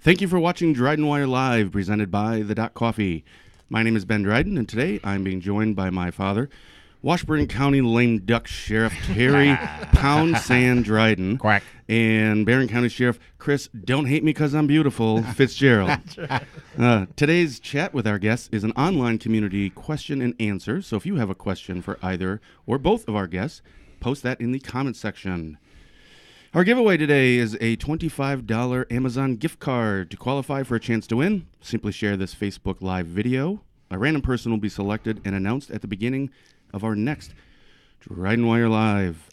Thank you for watching DrydenWire Live, presented by The Dot Coffee. My name is Ben Dryden, and today I'm being joined by my father, Washburn County Lame Duck Sheriff Terry Pound Sand Dryden. Quack. And Barron County Sheriff Chris, don't hate me because I'm beautiful, Fitzgerald. Today's chat with our guests is an online community question and answer, so if you have a question for either or both of our guests, post that in the comment section. Our giveaway today is a $25 Amazon gift card. To qualify for a chance to win, simply share this Facebook Live video. A random person will be selected and announced at the beginning of our next DrydenWire Live.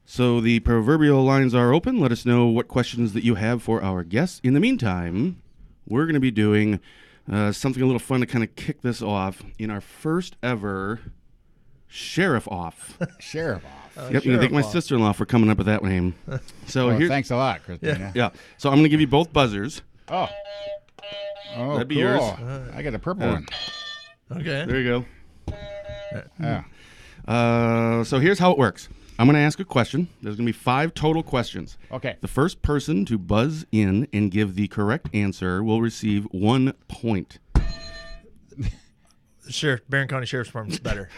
So the proverbial lines are open. Let us know what questions that you have for our guests. In the meantime, we're going to be doing something a little fun to kind of kick this off in our first ever Sheriff Off. Sheriff Off. Yep, thank my sister-in-law for coming up with that name. So well, thanks a lot, Christina. Yeah. So I'm going to give you both buzzers. Oh, that'd be cool. yours. I got a purple one. Okay. There you Yeah. go. So here's how it works. I'm going to ask a question. There's going to be 5 total questions. Okay. The first person to buzz in and give the correct answer will receive 1 point. Barron County Sheriff's Department's better.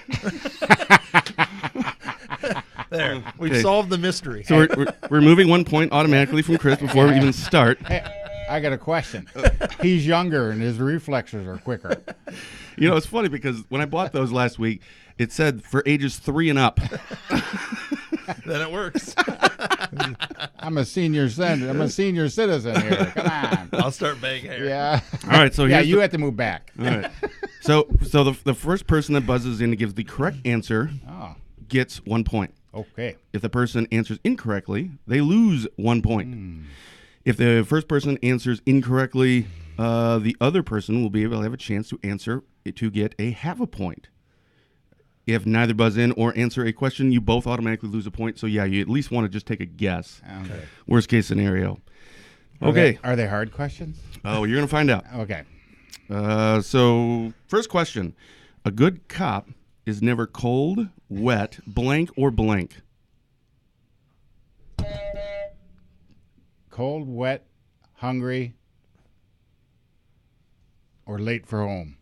There, we've Okay. solved the mystery. So we're removing 1 point automatically from Chris before we even start. Hey, I got a question. He's younger and his reflexes are quicker. You know, it's funny because when I bought those last week, it said for ages 3 and up. Then it works. I'm a senior citizen. Here. Come on. I'll start banging hair. Yeah. All right, so Yeah, here's you the- have to move back. All right. So the first person that buzzes in and gives the correct answer Oh, gets 1 point. okay. If the person answers incorrectly, they lose 1 point. If the first person answers incorrectly, the other person will be able to have a chance to answer to get a half a point. If neither buzz in or answer a question, you both automatically lose a point. So, yeah, you at least want to just take a guess. Okay. Worst case scenario. Okay. Are they hard questions? Oh, you're going to find out. Okay. So, first question. A good cop is never cold, wet, blank, or blank. Cold, wet, hungry, or late for home.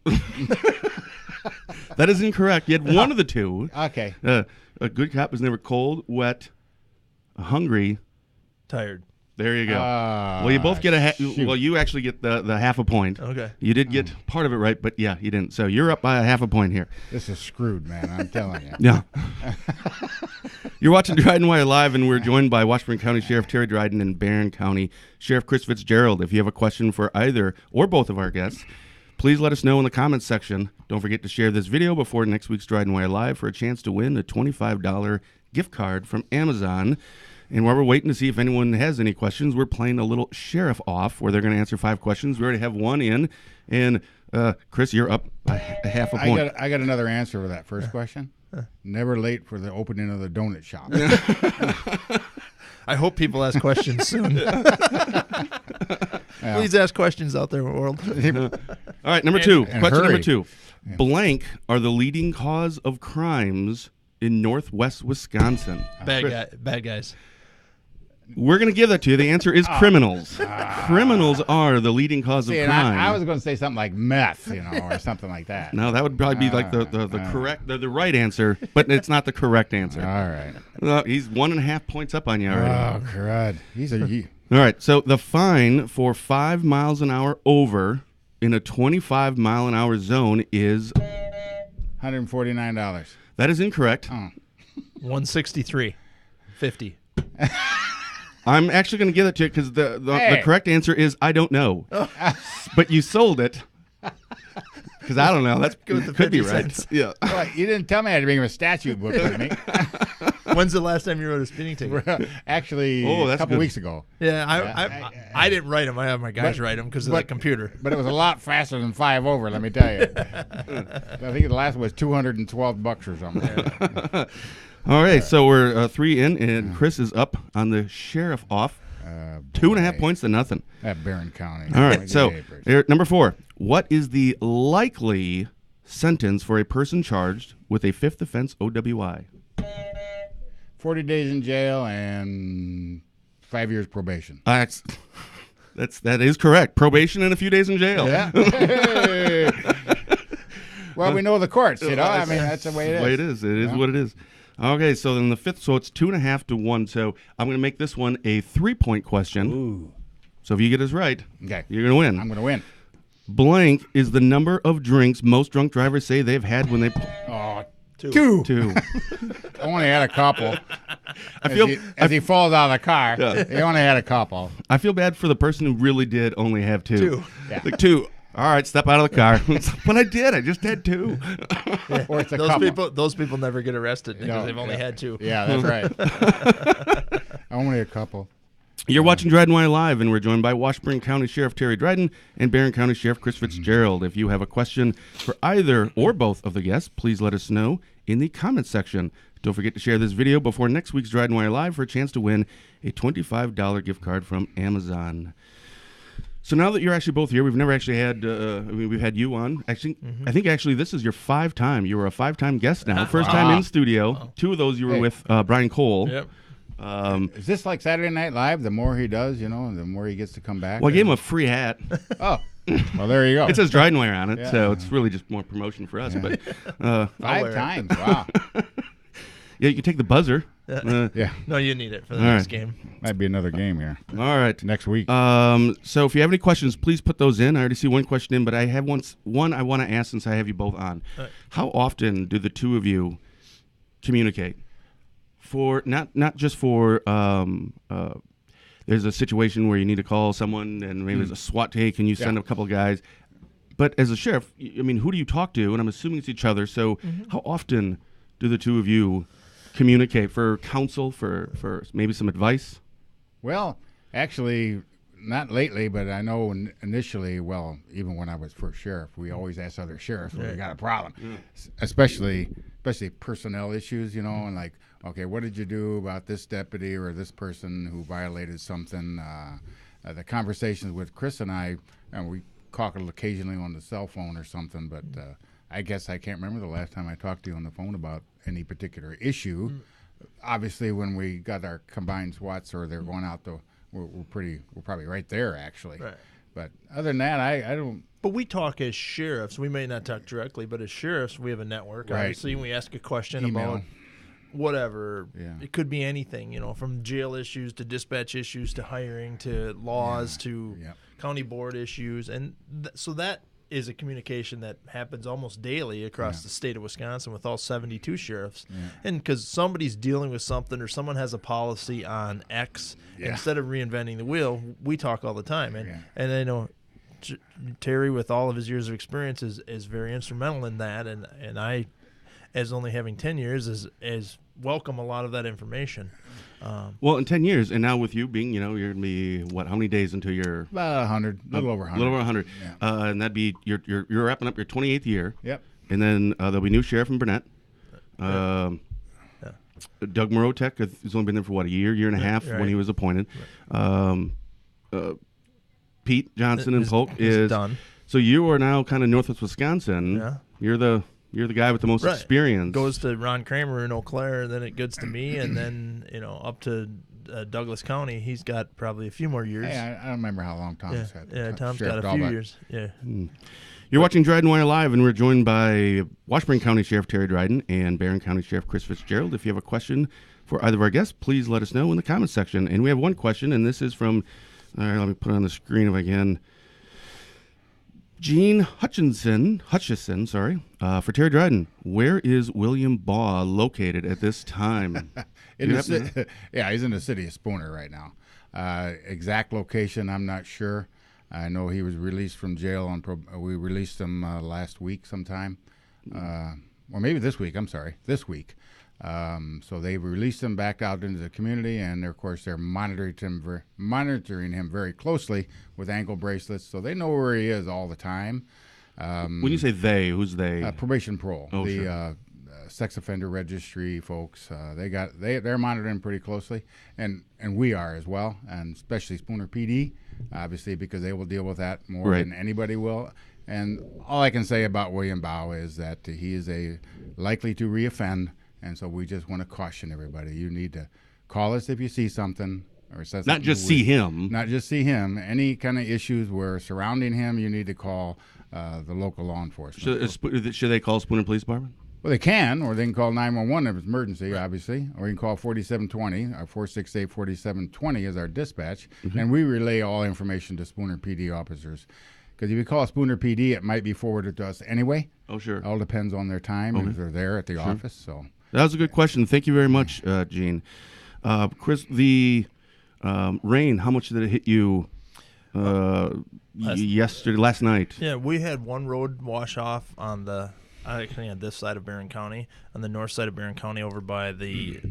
That is incorrect. You had one of the two. Okay. A good cop is never cold, wet, hungry. Tired. There you go. Well, you both get well, you actually get the half a point. Okay. You did get part of it right, but yeah, you didn't. So you're up by a half a point here. This is screwed, man. I'm telling you. Yeah. You're watching DrydenWire Live, and we're joined by Washburn County Sheriff Terry Dryden and Barron County Sheriff Chris Fitzgerald. If you have a question for either or both of our guests, please let us know in the comments section. Don't forget to share this video before next week's DrydenWire Live for a chance to win a $25 gift card from Amazon. And while we're waiting to see if anyone has any questions, we're playing a little Sheriff Off where they're going to answer 5 questions. We already have one in. And, Chris, you're up a half a point. I got another answer for that first question. Never late for the opening of the donut shop. I hope people ask questions soon. Please ask questions out there in the world. All right, number 2. and Question hurry. number 2. Blank are the leading cause of crimes in northwest Wisconsin. Bad guys. We're going to give that to you. The answer is criminals. Criminals are the leading cause See, of and crime. I was going to say something like meth, or something like that. No, that would probably be like the correct, the right answer, but it's not the correct answer. All right. He's 1.5 points up on you already. Oh, crud. All right, so the fine for 5 miles an hour over in a 25 mile an hour zone is $149. that is incorrect. 163.50. I'm actually going to give it to you because the correct answer is I don't know, but you sold it because I don't know. That's Go with the could be 50 right. cents. Yeah. Well, you didn't tell me I had to bring a statute book with me. When's the last time you wrote a speeding ticket? Actually, Oh, a that's couple good. weeks ago. Yeah, I didn't write them. I have my guys write them because of the computer. But it was a lot faster than 5 over, let me tell you. I think the last one was $212 or something. All right, so we're 3 in, and Chris is up on the Sheriff Off. 2.5 points to nothing. At Barron County. All right, so here, number 4. What is the likely sentence for a person charged with a 5th offense OWI? 40 days in jail and 5 years probation. That is correct. Probation and a few days in jail. Yeah. Well, we know the courts, you know. I mean, that's the way it is. It is what it is. Okay, so then the fifth, so it's 2.5 to 1. So I'm going to make this one a 3-point question. Ooh. So if you get this right, Okay. you're going to win. I'm going to win. Blank is the number of drinks most drunk drivers say they've had when they. Oh, Two. Two. I only had a couple. As he falls out of the car, he only had a couple. I feel bad for the person who really did only have two. Two. Yeah. Like two. All right, step out of the car. But I did. I just had two. Or it's a couple. Those people never get arrested because No, they've only had two. Yeah, that's right. Only a couple. You're watching DrydenWire Live, and we're joined by Washburn County Sheriff Terry Dryden and Barron County Sheriff Chris Fitzgerald. If you have a question for either or both of the guests, please let us know in the comments section. Don't forget to share this video before next week's DrydenWire Live for a chance to win a $25 gift card from Amazon. So now that you're actually both here, we've never actually had, we've had you on. Actually, I think actually this is your 5th time. You were a 5-time guest now. First time in studio. Wow. 2 of those you were with Brian Cole. Yep. Is this like Saturday Night Live? The more he does, you know, the more he gets to come back. Well, I gave him a free hat. Oh, well, there you go. It says DrydenWire on it, Yeah. so it's really just more promotion for us. Yeah. But 5 times. Wow. yeah, you can take the buzzer. Yeah. No, you need it for the All next right. game. Might be another game here All right. next week. So if you have any questions, please put those in. I already see one question in, but I have one I want to ask since I have you both on. All right. How often do the two of you communicate? For not just for there's a situation where you need to call someone and maybe there's a SWAT take and you send a couple guys. But as a sheriff, I mean, who do you talk to? And I'm assuming it's each other. So how often do the two of you communicate for counsel, for maybe some advice? Well, actually, not lately, but I know initially, well, even when I was first sheriff, we always asked other sheriffs when we got a problem, especially personnel issues, you know, and like, okay, what did you do about this deputy or this person who violated something? The conversations with Chris and I, and we cauckled occasionally on the cell phone or something, but I guess I can't remember the last time I talked to you on the phone about any particular issue. Obviously, when we got our combined SWATs or they're going out, we're probably right there actually. Right. But other than that, I don't. But we talk as sheriffs. We may not talk directly, but as sheriffs, we have a network. Right. Obviously, and we ask a question Email. about whatever. Yeah. It could be anything, you know, from jail issues to dispatch issues to hiring to laws to county board issues. And so that is a communication that happens almost daily across the state of Wisconsin with all 72 sheriffs. And because somebody's dealing with something or someone has a policy on X, instead of reinventing the wheel, we talk all the time. And I know Terry, with all of his years of experience, is very instrumental in that. And I, as only having 10 years, is welcome a lot of that information. Well, in 10 years, and now with you being, you know, you're going to be, what, how many days into your... About 100, a little over 100. A little over 100. Yeah. And that'd be, you're wrapping up your 28th year. Yep. And then there'll be new sheriff in Burnett. Doug Morotek has only been there for, what, a year and a half when he was appointed. Pete Johnson and Polk is done. So you are now kind of Northwest Wisconsin. Yeah. You're the guy with the most experience. Goes to Ron Kramer in Eau Claire, then it gets to me, and then up to Douglas County. He's got probably a few more years. Hey, I don't remember how long Tom's had. Yeah, Tom's got Sheriff a few Dahlbeck. years. Yeah. You're watching DrydenWire Live, and we're joined by Washburn County Sheriff Terry Dryden and Barron County Sheriff Chris Fitzgerald. If you have a question for either of our guests, please let us know in the comments section. And we have one question, and this is from, all right, let me put it on the screen if I can. Gene Hutchison, for Terry Dryden. Where is William Baugh located at this time? He's in the city of Spooner right now. Exact location, I'm not sure. I know he was released from jail we released him last week sometime, or maybe this week. I'm sorry, this week. So they released him back out into the community, and of course they're monitoring him very closely with ankle bracelets, so they know where he is all the time. When you say they, who's they? Probation parole, sure. Sex offender registry folks. They're monitoring pretty closely, and we are as well, and especially Spooner PD, obviously, because they will deal with that more than anybody will. And all I can say about William Baugh is that he is likely to reoffend. And so we just want to caution everybody. You need to call us if you see something, or says Not something just weird. see him. Not just see him. Any kind of issues where surrounding him, you need to call the local law enforcement. Should they call Spooner Police Department? Well, they can, or they can call 911 if it's emergency, obviously, or you can call 4720. 468-4720 is our dispatch, and we relay all information to Spooner PD officers. Because if you call Spooner PD, it might be forwarded to us anyway. Oh, sure. It all depends on their time and if they're there at the office. So that was a good question. Thank you very much, Gene. Chris, the rain, how much did it hit you last night? Yeah, we had one road wash off on this side of Barron County, on the north side of Barron County, over by the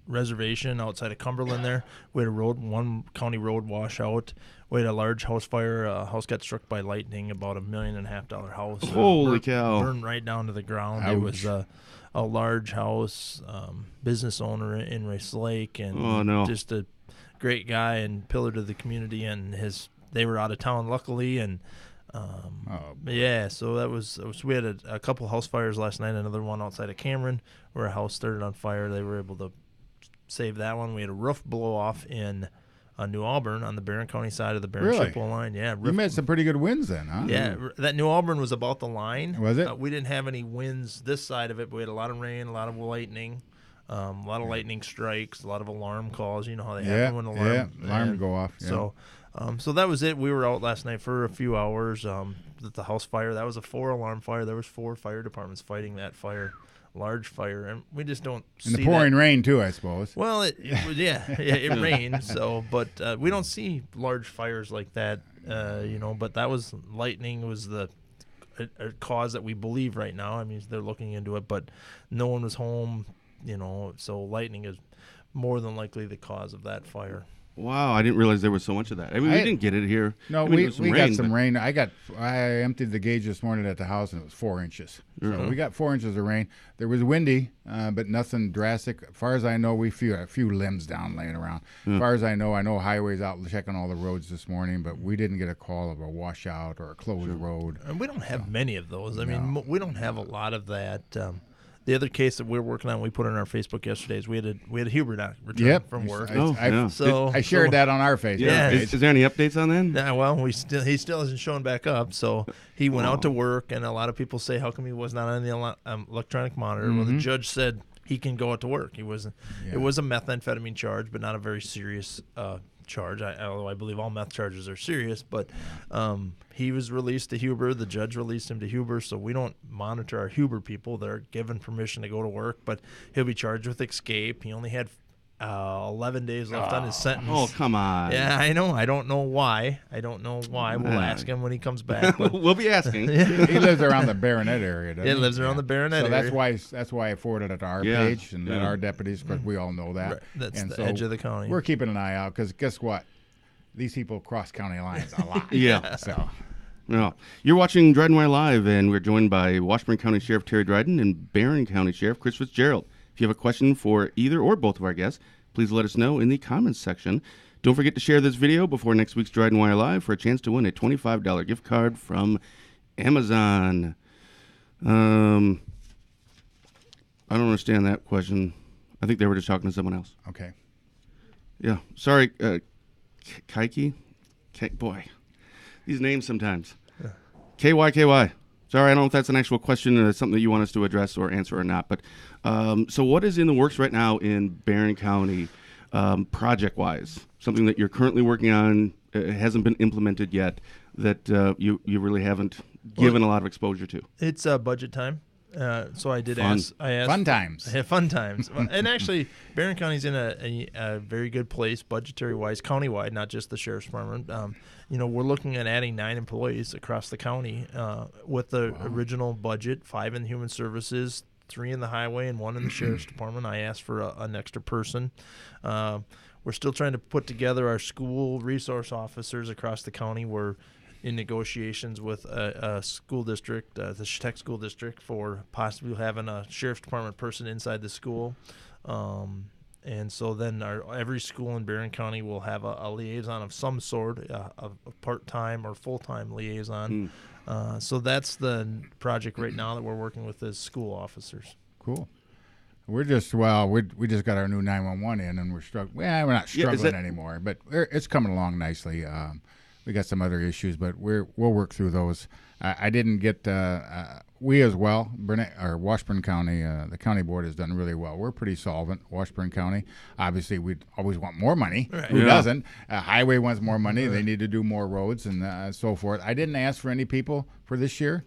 reservation outside of Cumberland. There, we had one county road wash out. We had a large house fire. A house got struck by lightning. About $1.5 million house. Holy cow! Burned right down to the ground. Ouch. It was a large house, business owner in Race Lake, and just a great guy and pillar to the community. And they were out of town, luckily, and. Yeah, so that was we had a couple house fires last night, another one outside of Cameron where a house started on fire. They were able to save that one. We had a roof blow off in New Auburn on the Barron County side of the Barron Chippewa line. Yeah, you had some pretty good winds then, huh? Yeah, that New Auburn was about the line. Was it? We didn't have any winds this side of it, but we had a lot of rain, a lot of lightning. A lot of lightning strikes, a lot of alarm calls. You know how they happen when alarm go off. Yeah. So that was it. We were out last night for a few hours. The house fire, that was a 4-alarm fire. There was 4 fire departments fighting that fire, large fire, and we just don't see the pouring rain too, I suppose. Well, it rained. So, but we don't see large fires like that. But that was lightning was a cause that we believe right now. I mean, they're looking into it, but no one was home. So lightning is more than likely the cause of that fire. Wow, I didn't realize there was so much of that. I mean, we didn't get it here. No, we got some rain. I emptied the gauge this morning at the house, and it was 4 inches. So we got 4 inches of rain. There was windy, but nothing drastic. As far as I know, we a few limbs down laying around. As far as I know Highway's out checking all the roads this morning, but we didn't get a call of a washout or a closed road. And we don't have many of those. I mean, we don't have a lot of that. The other case that we're working on, we put on our Facebook yesterday, is we had a Huber return from work. I shared that on our Facebook. Yeah. Is there any updates on that? Yeah, well, he still hasn't shown back up. So he went out to work, and a lot of people say, how come he was not on the electronic monitor? Well, the judge said he can go out to work. It was a methamphetamine charge, but not a very serious charge. Although I believe all meth charges are serious, but he was released to Huber. The judge released him to Huber, so we don't monitor our Huber people. They're given permission to go to work, but he'll be charged with escape. He only had 11 days left on his sentence. Oh, come on. Yeah, I know. I don't know why. We'll ask him when he comes back. We'll be asking. He lives around the Baronet area, doesn't he? He lives around the Baronet area. So that's why I forwarded it to our page and our deputies, because we all know that. Right. That's the edge of the county. We're keeping an eye out, because guess what? These people cross county lines a lot. Yeah. So. No. You're watching DrydenWire Live, and we're joined by Washburn County Sheriff Terry Dryden and Barron County Sheriff Chris Fitzgerald. If you have a question for either or both of our guests, please let us know in the comments section. Don't forget to share this video before next week's DrydenWire Live for a chance to win a $25 gift card from Amazon. I don't understand that question. I think they were just talking to someone else. Okay. Yeah. Sorry, Kaiki? Boy, these names sometimes. KYKY. Sorry, I don't know if that's an actual question or something that you want us to address or answer or not. But so what is in the works right now in Barron County project-wise? Something that you're currently working on, hasn't been implemented yet, that you really haven't given a lot of exposure to? It's budget time. So I asked fun times. Fun times. And actually, Barron County's in a very good place, budgetary-wise, county-wide, not just the sheriff's department. We're looking at adding 9 employees across the county with the original budget, 5 in human services, 3 in the highway, and 1 in the sheriff's department. I asked for an extra person. We're still trying to put together our school resource officers across the county. We're in negotiations with a school district, the Tech School District, for possibly having a sheriff's department person inside the school. And so then every school in Barron County will have a liaison of some sort, a part-time or full-time liaison. So that's the project right now that we're working with as school officers. Cool. We're just we just got our new 911 in, and we're struggling. Well, we're not struggling anymore, but it's coming along nicely. We got some other issues, but we'll work through those. I didn't get we as well. Washburn County, the county board has done really well. We're pretty solvent. Washburn County, obviously, we always want more money. Right. Who doesn't? Highway wants more money. Right. They need to do more roads and so forth. I didn't ask for any people for this year.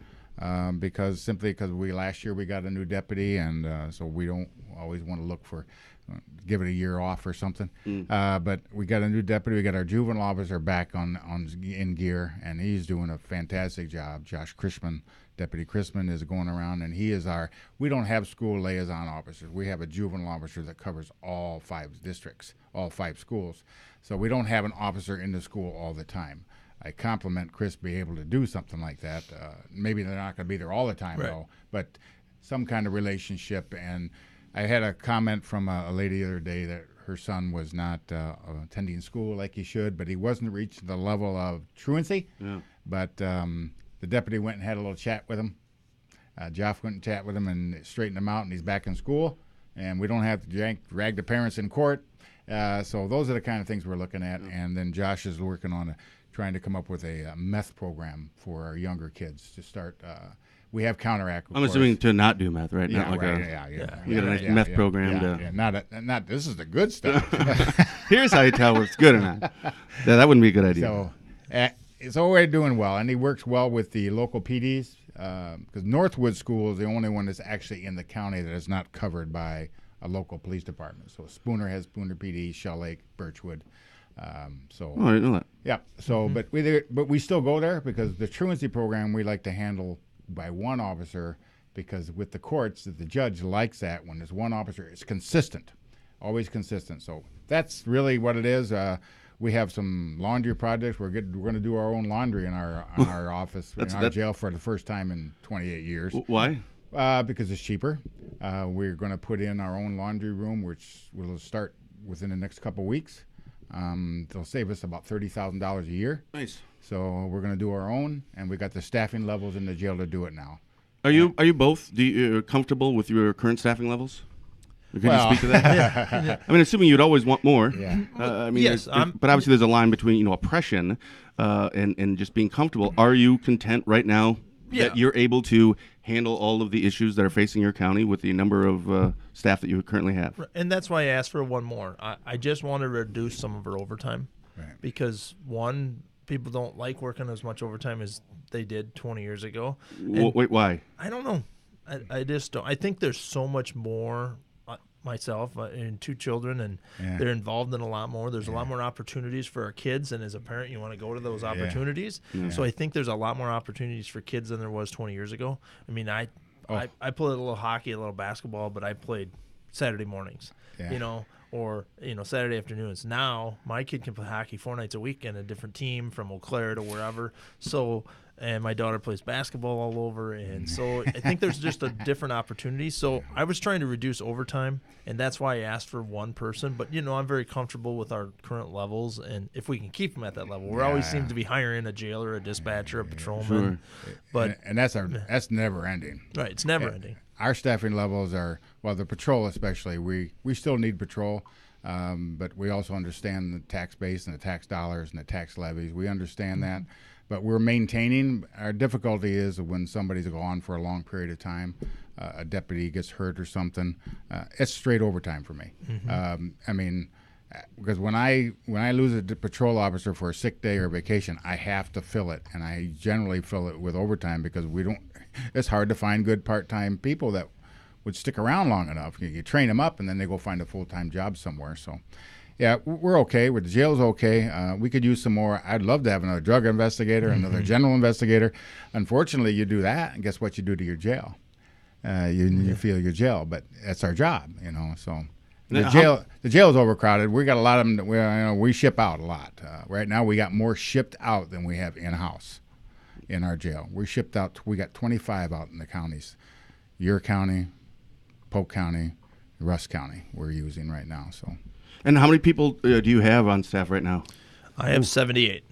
Because last year we got a new deputy, and so we don't always want to look for give it a year off or something. But we got a new deputy. We got our juvenile officer back in gear, and he's doing a fantastic job. Josh Chrisman, Deputy Chrisman, is going around, and he is we don't have school liaison officers. We have a juvenile officer that covers all 5 districts, all 5 schools. So we don't have an officer in the school all the time. I compliment Chris being able to do something like that. Maybe they're not going to be there all the time, though, but some kind of relationship. And I had a comment from a lady the other day that her son was not attending school like he should, but he wasn't reaching the level of truancy. Yeah. But the deputy went and had a little chat with him. Jeff went and chat with him and straightened him out, and he's back in school. And we don't have to drag the parents in court. So those are the kind of things we're looking at. Yeah. And then Josh is working on trying to come up with a meth program for our younger kids to start. We have Counteract. I'm assuming to not do meth, right? Yeah, not like right. You got a nice meth program. Not. This is the good stuff. Here's how you tell if it's good or not. Yeah, that wouldn't be a good idea. So we're doing well, and he works well with the local PDs because Northwood School is the only one that's actually in the county that is not covered by a local police department. So Spooner has Spooner PD, Shell Lake, Birchwood. I didn't know that. Yeah. So, but we still go there because the truancy program we like to handle by one officer because with the courts, the judge likes that when there's one officer, it's consistent, always consistent. So that's really what it is. We have some laundry projects. We're going to do our own laundry in our office in our jail for the first time in 28 years. Why? Because it's cheaper. We're going to put in our own laundry room, which will start within the next couple weeks. They'll save us about $30,000 a year. Nice. So we're going to do our own, and we got the staffing levels in the jail to do it now. Are you both comfortable with your current staffing levels? Can you speak to that? Yeah. I mean, assuming you'd always want more. Yeah. Yes. But obviously, there's a line between oppression and just being comfortable. Are you content right now that you're able to handle all of the issues that are facing your county with the number of staff that you currently have? And that's why I asked for one more. I just want to reduce some of our overtime because, one, people don't like working as much overtime as they did 20 years ago. Wait, why? I don't know. I just don't. I think there's so much more. Myself and 2 children, and they're involved in a lot more. There's a lot more opportunities for our kids, and as a parent, you want to go to those opportunities. Yeah. So I think there's a lot more opportunities for kids than there was 20 years ago. I mean, I played a little hockey, a little basketball, but I played Saturday mornings, or Saturday afternoons. Now my kid can play hockey 4 nights a week in a different team from Eau Claire to wherever. So. And my daughter plays basketball all over. And so I think there's just a different opportunity. So I was trying to reduce overtime, and that's why I asked for one person. But, I'm very comfortable with our current levels. And if we can keep them at that level, we always seem to be hiring a jailer, a dispatcher, a patrolman. Sure. But and that's never ending. Right. It's never ending. Our staffing levels are, the patrol especially, we still need patrol. But we also understand the tax base and the tax dollars and the tax levies. We understand that. But we're maintaining. Our difficulty is when somebody's gone for a long period of time, a deputy gets hurt or something. It's straight overtime for me. Mm-hmm. Because when I lose a patrol officer for a sick day or vacation, I have to fill it, and I generally fill it with overtime because we don't. It's hard to find good part-time people that would stick around long enough. You train them up, and then they go find a full-time job somewhere. So. Yeah, we're okay. The jail's okay. We could use some more. I'd love to have another drug investigator, another general investigator. Unfortunately, you do that, and guess what you do to your jail? You feel your jail, but that's our job, So the jail is overcrowded. We got a lot of them. We ship out a lot. Right now, we got more shipped out than we have in house in our jail. We shipped out. We got 25 out in the counties, your county, Polk County, Russ County. We're using right now. So. And how many people do you have on staff right now? I have 78.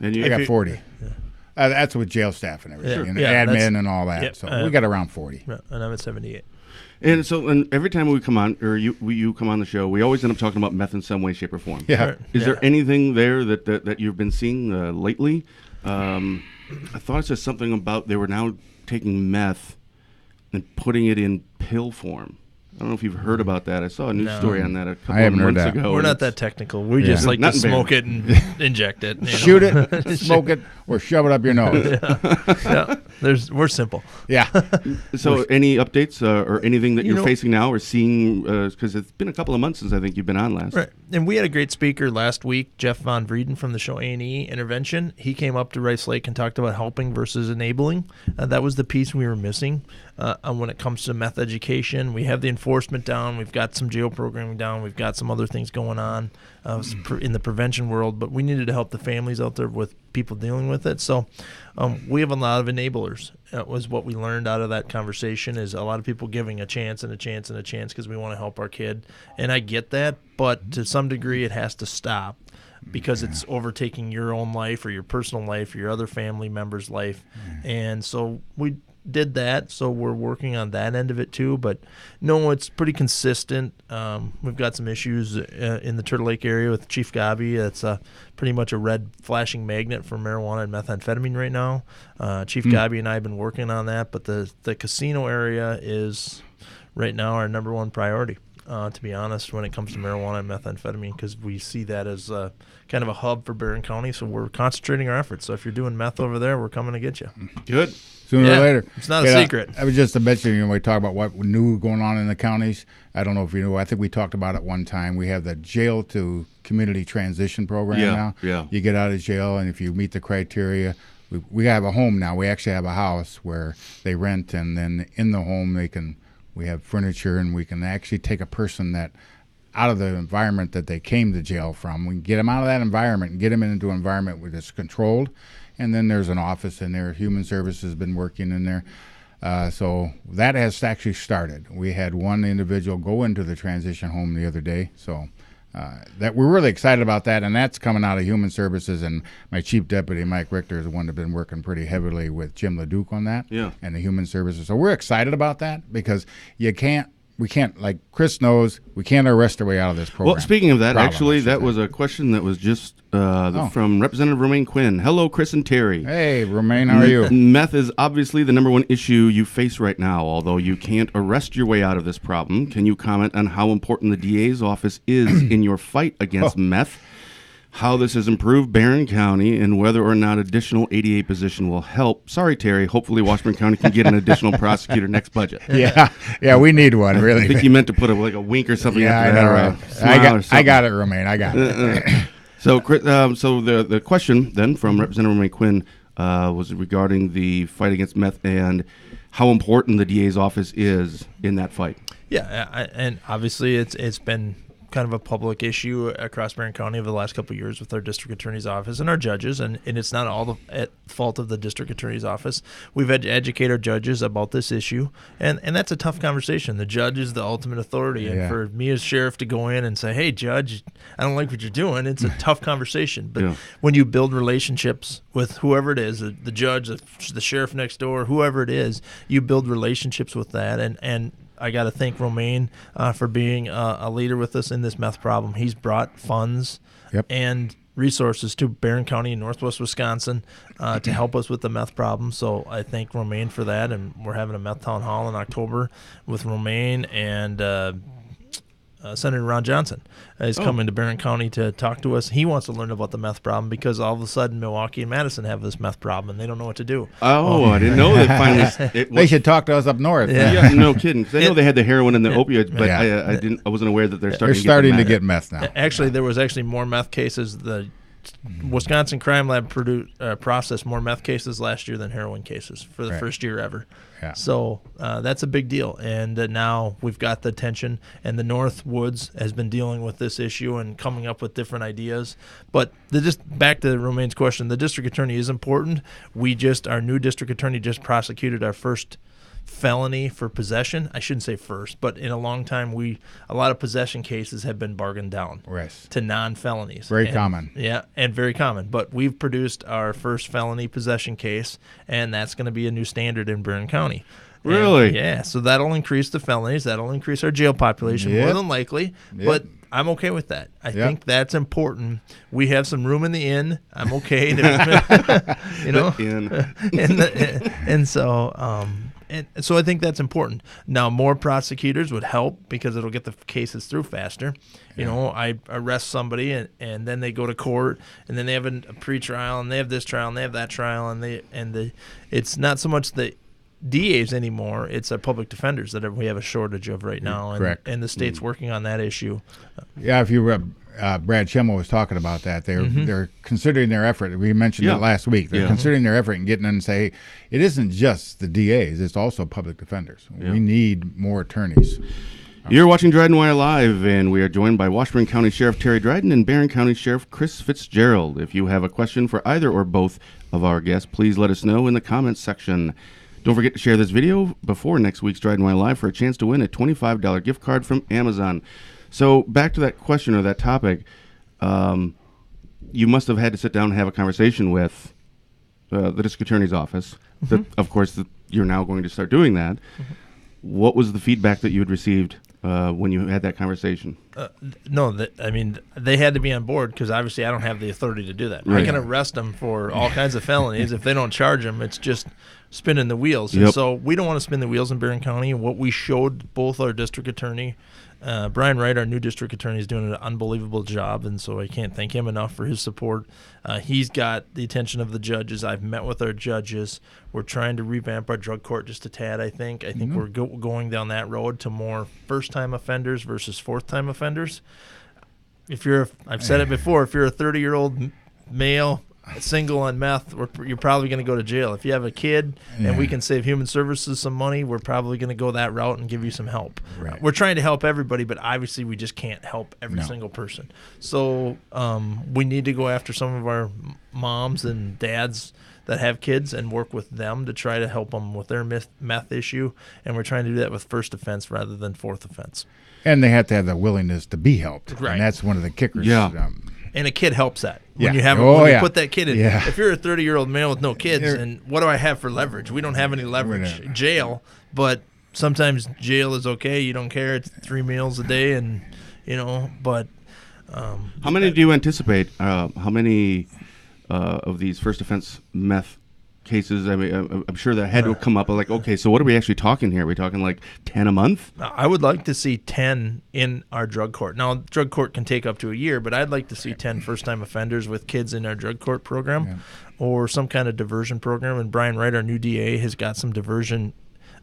And I got 40. Yeah. That's with jail staff and everything, and admin and all that. Yep. So we got around 40. And I'm at 78. And so, and every time we come on, or you come on the show, we always end up talking about meth in some way, shape, or form. Yeah. Is there anything there that you've been seeing lately? I thought it said something about they were now taking meth and putting it in pill form. I don't know if you've heard about that. I saw a news story on that a couple of months ago. We're not that technical. We just like to smoke it and inject it. Shoot it, smoke it, or shove it up your nose. We're simple. Yeah. So any updates or anything that you're facing now or seeing? Because it's been a couple of months since I think you've been on last. Right. And we had a great speaker last week, Jeff Von Vrieden from the show A&E Intervention. He came up to Rice Lake and talked about helping versus enabling. That was the piece we were missing when it comes to meth education. We have the enforcement down. We've got some jail programming down. We've got some other things going on in the prevention world, but we needed to help the families out there with people dealing with it. So we have a lot of enablers. That was what we learned out of that conversation, is a lot of people giving a chance and a chance and a chance because we want to help our kid. And I get that, but to some degree it has to stop because it's overtaking your own life or your personal life or your other family member's life. And so we did that, so we're working on that end of it too. But no, it's pretty consistent. We've got some issues in the Turtle Lake area with Chief Gabi. It's pretty much a red flashing magnet for marijuana and methamphetamine right now. Chief Gabi and I have been working on that, but the casino area is right now our number one priority, to be honest, when it comes to marijuana and methamphetamine, because we see that as kind of a hub for Barron County, so we're concentrating our efforts. So if you're doing meth over there, we're coming to get you. Good. Sooner or later. It's not a secret. I was just to mention, when we talk about what new going on in the counties, I don't know if you know, I think we talked about it one time. We have the jail to community transition program now. Yeah. You get out of jail, and if you meet the criteria, we have a home now. We actually have a house where they rent, and then in the home we have furniture, and we can actually take a person that out of the environment that they came to jail from. We can get them out of that environment and get them into an environment where it's controlled. And then there's an office in there. Human Services has been working in there. So that has actually started. We had one individual go into the transition home the other day. So that we're really excited about that. And that's coming out of Human Services. And my chief deputy, Mike Richter, is the one that's been working pretty heavily with Jim LeDuc on that. And the Human Services. So we're excited about that because we can't, like Chris knows, we can't arrest our way out of this program. Well, speaking of that, actually, that was a question that was just from Representative Romaine Quinn. Hello, Chris and Terry. Hey, Romaine, how are you? Meth is obviously the number one issue you face right now, although you can't arrest your way out of this problem. Can you comment on how important the DA's office is in your fight against meth, how this has improved Barron County, and whether or not additional ADA position will help? Sorry, Terry. Hopefully Washburn County can get an additional prosecutor next budget. Yeah, we need one, really. I think you meant to put a wink or something. Yeah, after I know, that, right? I got it, Romaine. I got it. So the question then from Representative Romaine Quinn was regarding the fight against meth and how important the DA's office is in that fight. Yeah, and obviously it's been kind of a public issue across Barron County over the last couple of years with our district attorney's office and our judges, and it's not all at fault of the district attorney's office. We've had to educate our judges about this issue, and that's a tough conversation. The judge is the ultimate authority, and for me as sheriff to go in and say, hey, judge, I don't like what you're doing, it's a tough conversation. But when you build relationships with whoever it is, the judge, the sheriff next door, whoever it is, you build relationships with that, and I got to thank Romaine for being a leader with us in this meth problem. He's brought funds and resources to Barron County in northwest Wisconsin to help us with the meth problem. So I thank Romaine for that, and we're having a meth town hall in October with Romaine and Senator Ron Johnson is coming to Barron County to talk to us. He wants to learn about the meth problem because all of a sudden Milwaukee and Madison have this meth problem and they don't know what to do. I didn't know that finally. They should talk to us up north. Yeah, no kidding. I know they had the heroin and the opioids, but I wasn't aware that they're starting to get meth now. Actually, there was actually more meth cases. The Wisconsin Crime Lab processed more meth cases last year than heroin cases for the first year ever. So that's a big deal. And now we've got the attention, and the North Woods has been dealing with this issue and coming up with different ideas. But back to Romaine's question, the district attorney is important. Our new district attorney just prosecuted our first felony for possession. I shouldn't say first, but in a long time, a lot of possession cases have been bargained down to non-felonies. Very common. Yeah, and very common. But we've produced our first felony possession case, and that's going to be a new standard in Barron County. Really? Yeah, so that'll increase the felonies. That'll increase our jail population more than likely. But I'm okay with that. I think that's important. We have some room in the inn. I'm okay. You know, and so I think that's important. Now, more prosecutors would help because it'll get the cases through faster. You know, I arrest somebody and then they go to court and then they have a pretrial and they have this trial and they have that trial and it's not so much the DAs anymore. It's our public defenders that we have a shortage of right now. Correct. And the state's working on that issue. Yeah, if you Brad Schimmel was talking about that. They're considering their effort. We mentioned it last week. They're considering their effort and getting in and say, hey, it isn't just the DAs, it's also public defenders. We need more attorneys. You're watching DrydenWire Live, and we are joined by Washburn County Sheriff Terry Dryden and Barron County Sheriff Chris Fitzgerald. If you have a question for either or both of our guests, please let us know in the comments section. Don't forget to share this video before next week's DrydenWire Live for a chance to win a $25 gift card from Amazon. So back to that question or that topic, you must have had to sit down and have a conversation with the district attorney's office. That, of course, you're now going to start doing that. What was the feedback that you had received when you had that conversation? I mean, they had to be on board because obviously I don't have the authority to do that. Right. I can arrest them for all kinds of felonies. If they don't charge them, it's just spinning the wheels. And so we don't want to spin the wheels in Barron County. And what we showed both our district attorney, Brian Wright, our new district attorney, is doing an unbelievable job, and so I can't thank him enough for his support. He's got the attention of the judges. I've met with our judges. We're trying to revamp our drug court just a tad, I think. I think we're going down that road to more first-time offenders versus fourth-time offenders. I've said it before, if you're a 30-year-old male, single on meth, you're probably going to go to jail. If you have a kid and we can save Human Services some money, we're probably going to go that route and give you some help. We're trying to help everybody, but obviously we just can't help every single person. So we need to go after some of our moms and dads that have kids and work with them to try to help them with their meth issue. And we're trying to do that with first offense rather than fourth offense. And they have to have the willingness to be helped. Right. And that's one of the kickers. And a kid helps that. When Yeah. you have Oh, when you yeah. put that kid in. Yeah. If you're a 30-year-old male with no kids, and what do I have for leverage? We don't have any leverage. Jail, but sometimes jail is okay. You don't care. It's 3 meals a day, and but How many do you anticipate? How many of these first offense meth cases? I mean, I'm sure that had to come up. Like, okay, so what are we actually talking here? Are we talking like 10 a month? I would like to see 10 in our drug court. Now, drug court can take up to a year, but I'd like to see 10 first-time offenders with kids in our drug court program or some kind of diversion program. And Brian Wright, our new DA, has got some diversion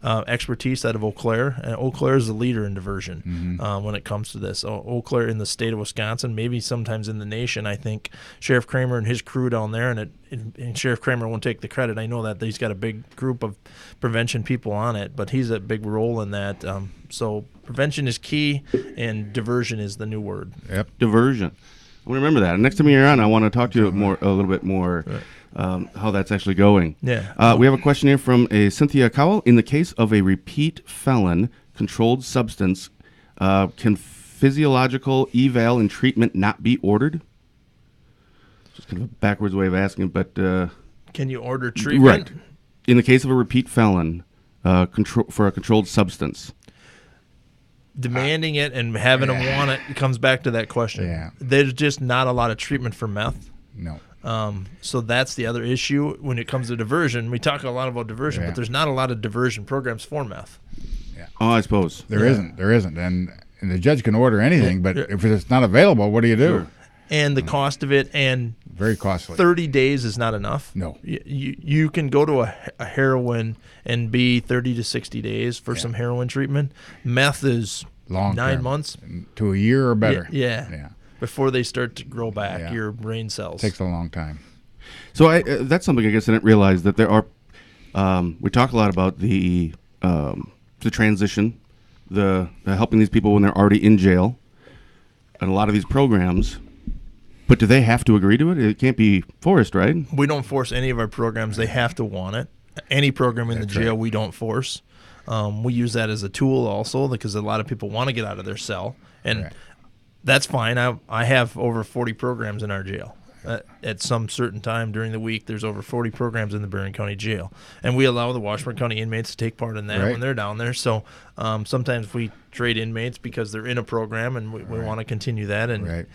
expertise out of Eau Claire. And Eau Claire is the leader in diversion when it comes to this. Eau Claire in the state of Wisconsin, maybe sometimes in the nation. I think Sheriff Kramer and his crew down there, and Sheriff Kramer won't take the credit. I know that he's got a big group of prevention people on it, but he's a big role in that. So prevention is key, and diversion is the new word. Diversion. I want to remember that. And next time you're on, I want to talk to you a little bit more. How that's actually going. We have a question here from Cynthia Cowell. In the case of a repeat felon, controlled substance, can physiological eval and treatment not be ordered? Just kind of a backwards way of asking, but can you order treatment? Right. In the case of a repeat felon, for a controlled substance. Demanding it and having them want it comes back to that question. There's just not a lot of treatment for meth. No. So that's the other issue when it comes to diversion. We talk a lot about diversion, but there's not a lot of diversion programs for meth. Oh, I suppose. There isn't. And the judge can order anything, but if it's not available, what do you do? Sure. And the cost of it, and very costly. 30 days is not enough. No. You can go to a heroin and be 30 to 60 days for some heroin treatment. Meth is long 9 months. To a year or better. Yeah. Before they start to grow back, your brain cells. Takes a long time. So that's something I guess I didn't realize, that there are. We talk a lot about the transition, the helping these people when they're already in jail, and a lot of these programs. But do they have to agree to it? It can't be forced, right? We don't force any of our programs. They have to want it. Any program in the jail, we don't force. We use that as a tool also because a lot of people want to get out of their cell, and that's fine. I have over 40 programs in our jail. at some certain time during the week. There's over 40 programs in the Barron County Jail, and we allow the Washburn County inmates to take part in that when they're down there. So sometimes we trade inmates because they're in a program, and we want to continue that. And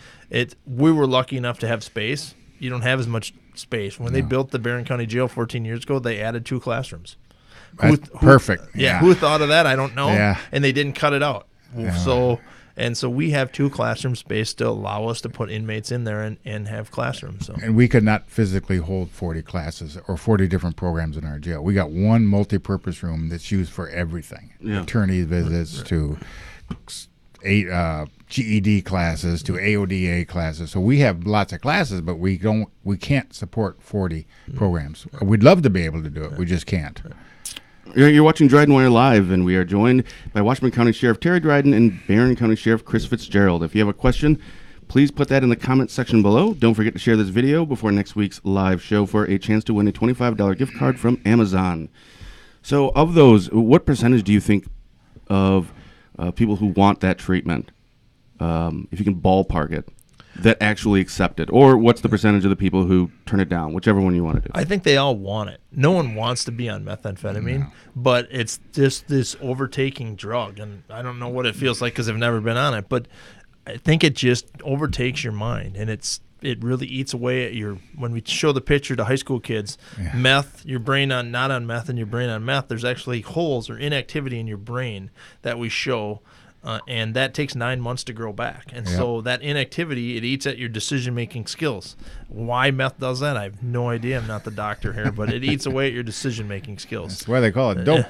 we were lucky enough to have space. You don't have as much space. When they built the Barron County Jail 14 years ago, they added 2 classrooms. Perfect. Yeah. Who thought of that? I don't know. Yeah. And they didn't cut it out. Yeah. So we have 2 classroom space to allow us to put inmates in there and have classrooms. So. And we could not physically hold 40 classes or 40 different programs in our jail. We got one multi-purpose room that's used for everything. Attorney visits to 8 GED classes to AODA classes. So we have lots of classes, but we can't support 40 programs. We'd love to be able to do it. We just can't. You're watching DrydenWire Live, and we are joined by Washburn County Sheriff Terry Dryden and Barron County Sheriff Chris Fitzgerald. If you have a question, please put that in the comment section below. Don't forget to share this video before next week's live show for a chance to win a $25 gift card from Amazon. So of those, what percentage do you think of people who want that treatment, if you can ballpark it, that actually accept it? Or what's the percentage of the people who turn it down, whichever one you want to do? I think they all want it. No one wants to be on methamphetamine, but it's just this overtaking drug. And I don't know what it feels like because I've never been on it, but I think it just overtakes your mind. And it really eats away at when we show the picture to high school kids, meth, your brain not on meth and your brain on meth, there's actually holes or inactivity in your brain that we show. And that takes 9 months to grow back. And so that inactivity, it eats at your decision-making skills. Why meth does that, I have no idea. I'm not the doctor here, but it eats away at your decision-making skills. That's why they call it dope.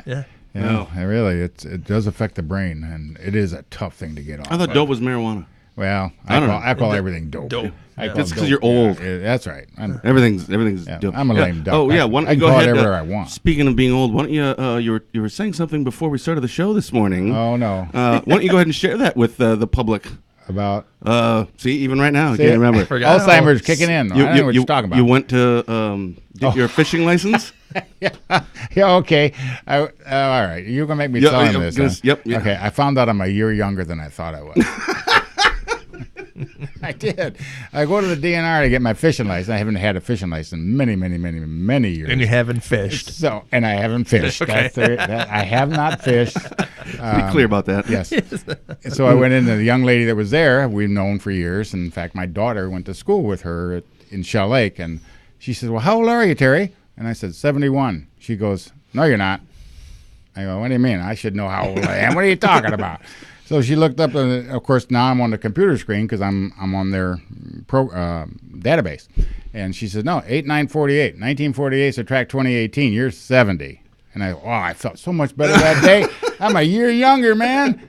Yeah. No, it does affect the brain, and it is a tough thing to get off. I thought dope was marijuana. Well, I call everything dope. That's because you're old. That's right. Everything's dope. I'm a lame duck. Oh yeah, I can go call ahead. it whatever I want. Speaking of being old, why don't you were saying something before we started the show this morning? Oh no. Why don't you go ahead and share that with the public? About see, even right now, I can't remember. Alzheimer's kicking in. I don't know what you're talking about. You went to get your fishing license? Yeah, okay. All right, you're gonna make me tell him this. Yep. Okay, I found out I'm a year younger than I thought I was. I did. I go to the DNR to get my fishing license. I haven't had a fishing license in many years. And you haven't fished. And I haven't fished. Okay. I have not fished. Be clear about that. Yes. So I went into the young lady that was there. We've known for years. In fact, my daughter went to school with her in Shell Lake, and she says, "Well, how old are you, Terry?" And I said, 71. She goes, "No, you're not." I go, "What do you mean? I should know how old I am. What are you talking about?" So she looked up, and of course, now I'm on the computer screen because I'm on their database. And she says, "No, 8/9/48, 1948, subtract 2018, you're 70. And I felt so much better that day. I'm a year younger, man.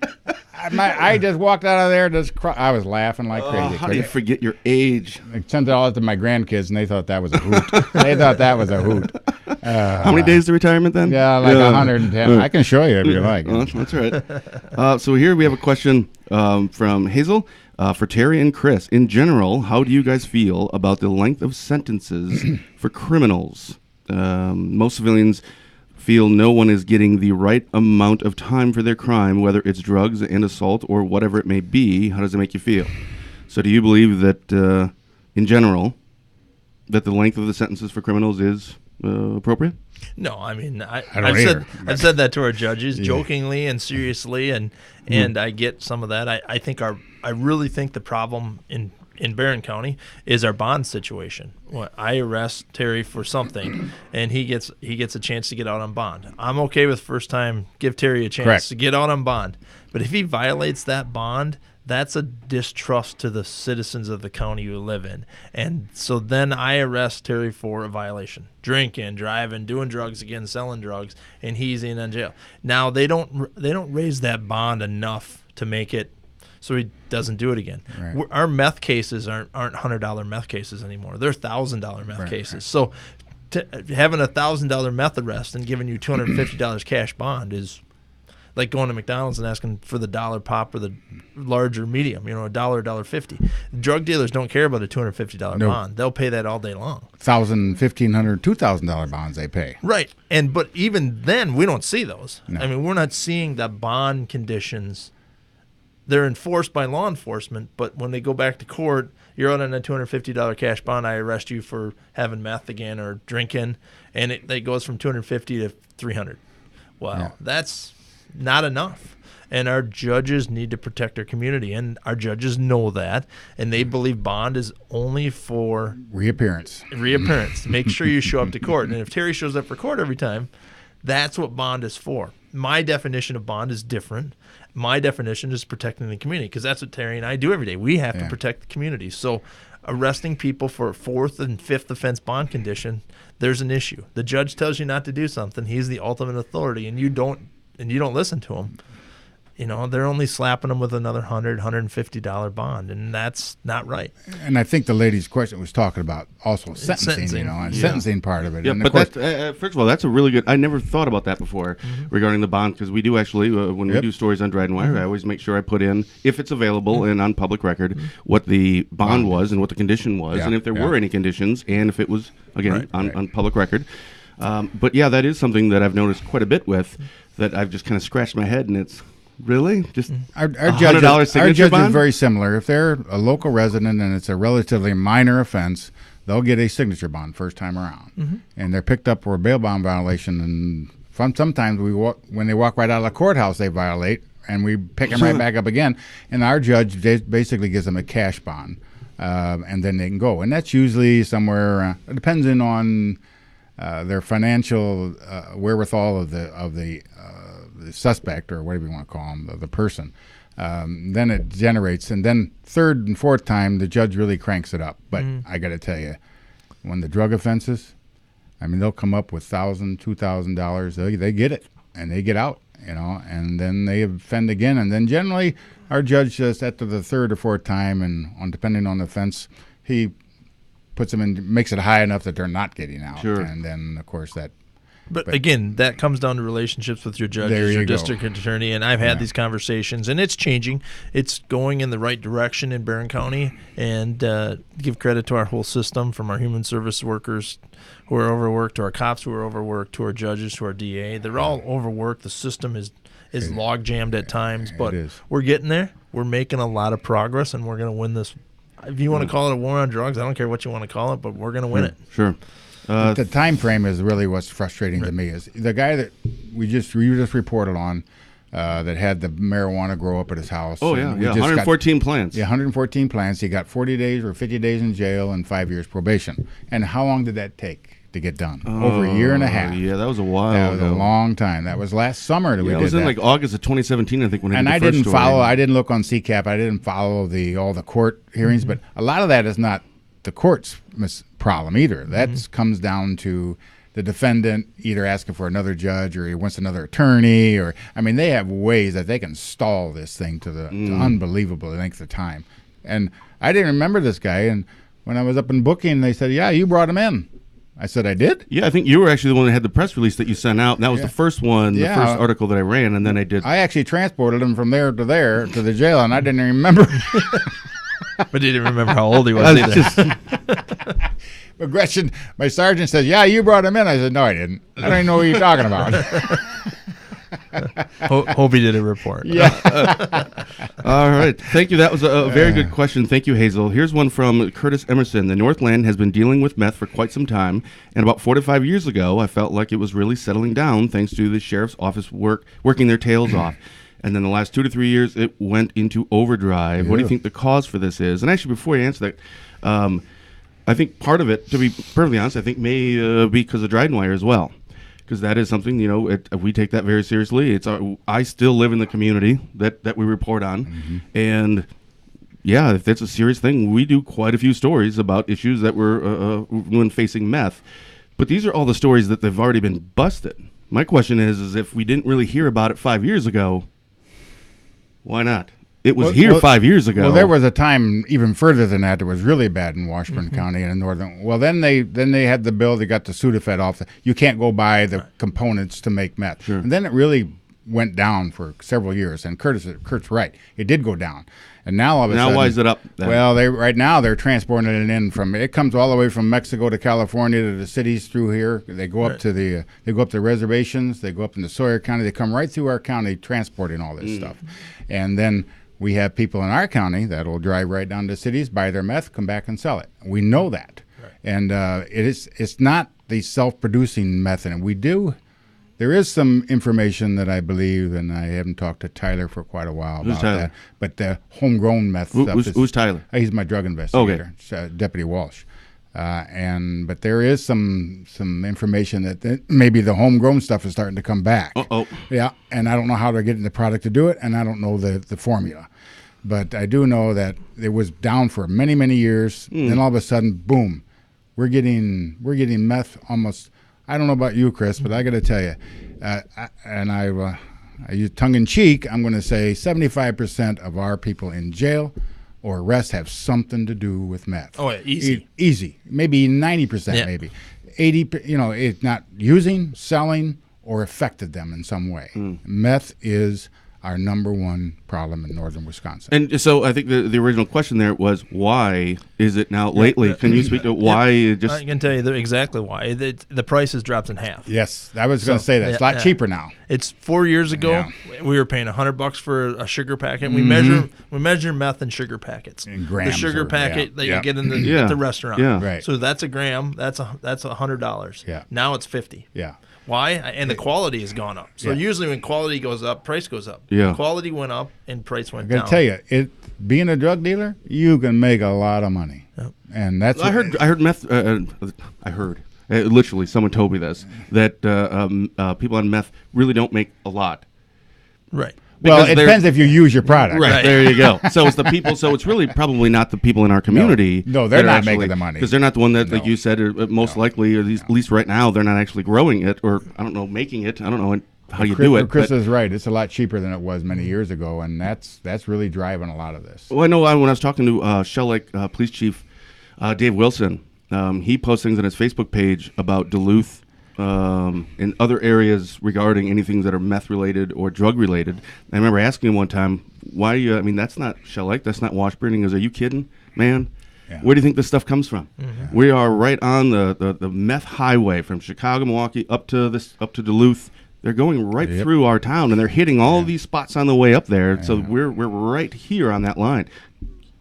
I just walked out of there, I was laughing like crazy. How do you forget your age? I sent it all to my grandkids, and they thought that was a hoot. They thought that was a hoot. How many days to retirement then? Yeah, like 110. I can show you if you like. Well, that's right. So here we have a question from Hazel for Terry and Chris. In general, how do you guys feel about the length of sentences for criminals? Most civilians feel no one is getting the right amount of time for their crime, whether it's drugs and assault or whatever it may be. How does it make you feel? So do you believe that, in general, that the length of the sentences for criminals is appropriate? No, I mean, I've said that to our judges jokingly and seriously, and I get some of that. I really think the problem in Barron County is our bond situation. I arrest Terry for something, and he gets a chance to get out on bond. I'm okay with first time, give Terry a chance to get out on bond. But if he violates that bond, that's a distrust to the citizens of the county you live in. And so then I arrest Terry for a violation. Drinking, driving, doing drugs again, selling drugs, and he's in jail. Now they don't raise that bond enough to make it so he doesn't do it again. Right. Our meth cases aren't $100 meth cases anymore. They're $1,000 meth cases. Right. So having a $1,000 meth arrest and giving you $250 cash bond is like going to McDonald's and asking for the dollar pop or the large or medium, $1, $1.50. Drug dealers don't care about a $250 bond. They'll pay that all day long. $1,000, $1,500, $2,000 bonds they pay. Right. But even then, we don't see those. No. I mean, we're not seeing the bond conditions they're enforced by law enforcement, but when they go back to court, you're out on a $250 cash bond. I arrest you for having meth again or drinking, and it goes from $250 to $300. Wow, that's not enough. And our judges need to protect our community, and our judges know that, and they believe bond is only for reappearance. Make sure you show up to court. And if Terry shows up for court every time, that's what bond is for. My definition of bond is different. My definition is protecting the community, because that's what Terry and I do every day. We have to protect the community. So arresting people for fourth and fifth offense bond condition, there's an issue. The judge tells you not to do something. He's the ultimate authority, and you don't listen to him. They're only slapping them with another $150 bond, and that's not right. And I think the lady's question was talking about also sentencing. Sentencing part of it. Yeah, and but first of all, that's a really good. I never thought about that before regarding the bond, because we do actually when we do stories on DrydenWire, I always make sure I put in, if it's available and on public record, what the bond was and what the condition was, and if there were any conditions, and if it was again on public record. But yeah, that is something that I've noticed quite a bit with, that I've just kind of scratched my head, and it's. Really? Just our judge is very similar. If they're a local resident and it's a relatively minor offense, they'll get a signature bond first time around. And they're picked up for a bail bond violation, and sometimes when they walk right out of the courthouse, they violate, and we pick them right back up again. And our judge basically gives them a cash bond, and then they can go. And that's usually somewhere, depending on their financial wherewithal of the suspect, or whatever you want to call him, the person. Then it generates, and then third and fourth time, the judge really cranks it up. But I got to tell you, when the drug offenses, they'll come up with $1,000, $2,000. They get it, and they get out, and then they offend again. And then generally, our judge just after the third or fourth time, and depending on the offense, he puts them in, makes it high enough that they're not getting out. Sure. And then, of course, that. But again, that comes down to relationships with your judges, your district attorney, and I've had these conversations, and it's changing. It's going in the right direction in Barron County, and give credit to our whole system, from our human service workers who are overworked, to our cops who are overworked, to our judges, to our DA. They're all overworked. The system is log jammed at times, but we're getting there. We're making a lot of progress, and we're going to win this. If you want to call it a war on drugs, I don't care what you want to call it, but we're going to win it. Sure. The time frame is really what's frustrating to me. Is the guy that we just reported on that had the marijuana grow up at his house. Oh, yeah. 114 plants. Yeah, 114 plants. He got 40 days or 50 days in jail and 5 years probation. And how long did that take to get done? Over a year and a half. Yeah, that was a while That was ago. a long time. That was last summer that we did that. It was in like August of 2017, I think, when I did the first story. I didn't look on CCAP. I didn't follow all the court hearings. But a lot of that is not the court's problem either. That comes down to the defendant either asking for another judge, or he wants another attorney, or they have ways that they can stall this thing to the to unbelievable length of time. And I didn't remember this guy, and when I was up in booking, they said, "Yeah, you brought him in." I said, "I did?" Yeah, I think you were actually the one that had the press release that you sent out. And that was the first one, the first article that I ran, and then I did. I actually transported him from there to the jail, and I didn't even remember. But he didn't remember how old he was either. But Gretchen, my sergeant, says, "Yeah, you brought him in." I said, "No, I didn't. I don't even know what you're talking about." Hope he did a report. Yeah. All right. Thank you. That was a very good question. Thank you, Hazel. Here's one from Curtis Emerson. The Northland has been dealing with meth for quite some time, and about 4 to 5 years ago, I felt like it was really settling down thanks to the sheriff's office working their tails off. And then the last 2 to 3 years, it went into overdrive. Yeah. What do you think the cause for this is? And actually, before you answer that, I think part of it, to be perfectly honest, I think may be because of DrydenWire as well. Because that is something, we take that very seriously. I still live in the community that we report on. And, yeah, if that's a serious thing, we do quite a few stories about issues that were when facing meth. But these are all the stories that they've already been busted. My question is if we didn't really hear about it 5 years ago, why not? It was here 5 years ago. Well, there was a time even further than that was really bad in Washburn County and in northern. Well, then they had the bill. They got the Sudafed off. You can't go buy the components to make meth. Sure. And then it really went down for several years. And Kurt's right. It did go down. And now all of a sudden, why is it up then? Well, right now they're transporting it in it comes all the way from Mexico to California to the cities through here. They go up to the reservations. They go up into Sawyer County. They come right through our county transporting all this stuff. And then we have people in our county that will drive right down to cities, buy their meth, come back and sell it. We know that. Right. And it's not the self-producing meth. And there is some information that I believe, and I haven't talked to Tyler for quite a while about that, but the homegrown meth stuff. Who's Tyler? He's my drug investigator, okay. Deputy Walsh. But there is some information that maybe the homegrown stuff is starting to come back. Uh-oh. Yeah, and I don't know how they're getting the product to do it, and I don't know the formula. But I do know that it was down for many, many years. Then all of a sudden, boom, we're getting meth almost. I don't know about you, Chris, but I got to tell you, I use tongue in cheek. I'm going to say 75% of our people in jail or arrest have something to do with meth. Oh, yeah, easy. Easy. Maybe 90%, yeah. maybe 80. It's not using, selling, or affected them in some way. Meth is our number one problem in northern Wisconsin. And so I think the original question there was, why is it now lately? Can you speak to why? I can tell you exactly why. The price has dropped in half. Yes, I was going to say that. It's a lot cheaper now. It's 4 years ago. We were paying $100 for a sugar packet. We measure meth in sugar packets. In grams. The sugar packet that you get in at the restaurant. Yeah. Right. So that's a gram. That's $100. Yeah. Now it's $50. Yeah. Why? And the quality has gone up. So usually when quality goes up, price goes up. Yeah. Quality went up and price went down. down. I got to tell you, being a drug dealer, you can make a lot of money. Yep. And that's I heard meth. I heard literally someone told me this, that people on meth really don't make a lot. Right. Well, it depends if you use your product. Right. There you go. So it's the people. So it's really probably not the people in our community. No, they're not making the money because they're not the one that, like you said, most likely, or at least right now, they're not actually growing it, or I don't know, making it. I don't know how you do it. Chris is right. It's a lot cheaper than it was many years ago, and that's really driving a lot of this. Well, I know when I was talking to Shell Lake Police Chief Dave Wilson, he posts things on his Facebook page about Duluth. In other areas regarding anything that are meth related or drug related. I remember asking him one time, why are you, that's not Shell Lake, that's not Washburn. He goes, are you kidding, man? Yeah. Where do you think this stuff comes from? Mm-hmm. We are right on the meth highway from Chicago, Milwaukee up to Duluth. They're going right through our town, and they're hitting all these spots on the way up there. Yeah. So we're right here on that line.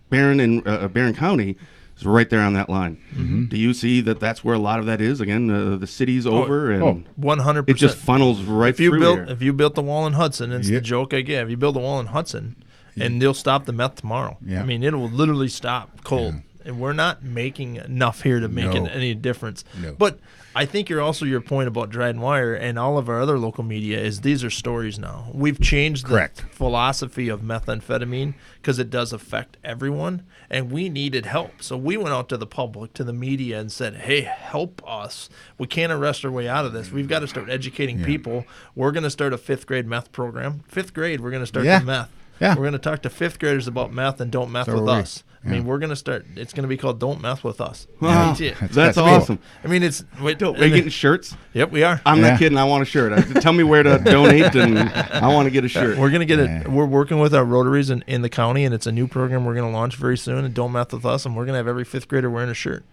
Barron County is right there on that line. Mm-hmm. Do you see that's where a lot of that is? Again, the city's over, and 100%. It just funnels right through there. If you built the wall in Hudson, it's the joke I give. If you build a wall in Hudson, and they'll stop the meth tomorrow. Yeah. It will literally stop cold. Yeah. And we're not making enough here to make any difference. No. But I think your point about DrydenWire and all of our other local media is these are stories now. We've changed the philosophy of methamphetamine because it does affect everyone, and we needed help. So we went out to the public, to the media, and said, hey, help us. We can't arrest our way out of this. We've got to start educating people. We're going to start a 5th grade meth program. 5th grade, we're going to start the meth. Yeah. We're going to talk to 5th graders about meth and don't meth with us. We're going to start. It's going to be called "Don't Meth with Us." Wow, that's awesome. Are you getting shirts? Yep, we are. I'm not kidding. I want a shirt. Tell me where to donate, and I want to get a shirt. We're going to get it. We're working with our Rotaries in the county, and it's a new program we're going to launch very soon. And "Don't Meth with Us," and we're going to have every 5th grader wearing a shirt.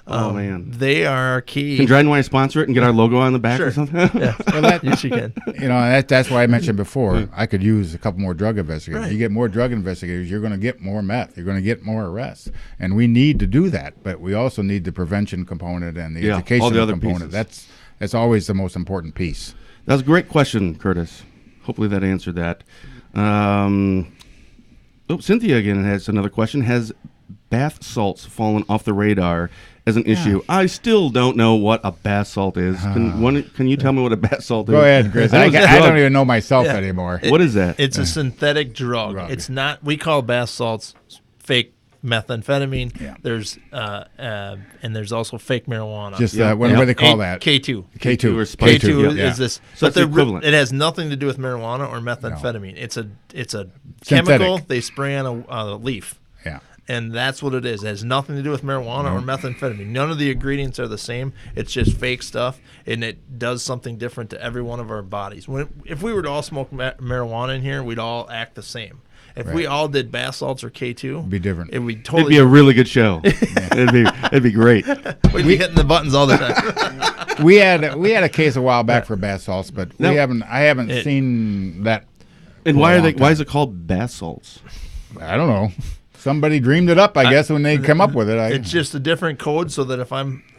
Oh man, they are key. Can DrydenWire sponsor it and get our logo on the back or something? Yeah, well, yes, you can. That's why I mentioned before. I could use a couple more drug investigators. Right. You get more drug investigators, you're going to get more meth. You're going to get more arrests, and we need to do that. But we also need the prevention component and the education all the other component. Pieces. That's always the most important piece. That was a great question, Curtis. Hopefully that answered that. Cynthia again has another question. Has bath salts fallen off the radar as an issue? I still don't know what a bath salt is. Can you tell me what a bath salt is? Go ahead, Chris. I don't even know myself anymore. What is that? It's a synthetic drug. It's not. We call bath salts fake methamphetamine. Yeah. There's and there's also fake marijuana. Just what do they call that? K2. K2 is this. So it's the equivalent. It has nothing to do with marijuana or methamphetamine. No. It's a chemical they spray on a leaf. Yeah. And that's what it is. It has nothing to do with marijuana or methamphetamine. None of the ingredients are the same. It's just fake stuff, and it does something different to every one of our bodies. If we were to all smoke marijuana in here, we'd all act the same. If we all did bath salts or K2, it'd be different. It'd be a really good show. It'd be great. We'd be hitting the buttons all the time. we had a case a while back for bath salts, but I haven't seen that. And why is it called bath salts? I don't know. Somebody dreamed it up, I guess, when they come up with it. It's just a different code so that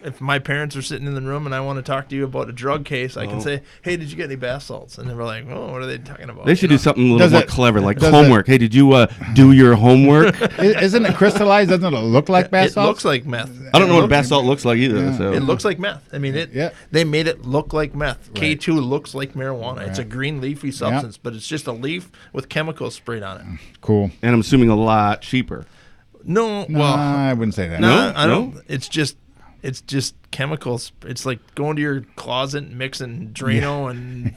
if my parents are sitting in the room and I want to talk to you about a drug case, I can say, hey, did you get any bath salts? And they're like, oh, what are they talking about? They should do something a little more clever, like homework. Hey, did you do your homework? Isn't it crystallized? Doesn't it look like bath salts? It looks like meth. I don't know what bath salt looks like either. Yeah. So. It looks like meth. I mean, they made it look like meth. Right. K2 looks like marijuana. Right. It's a green leafy substance, but it's just a leaf with chemicals sprayed on it. Cool. And I'm assuming a lot cheaper. No, No, well, I wouldn't say that. no, I No? don't. It's just chemicals. It's like going to your closet and mixing Drano and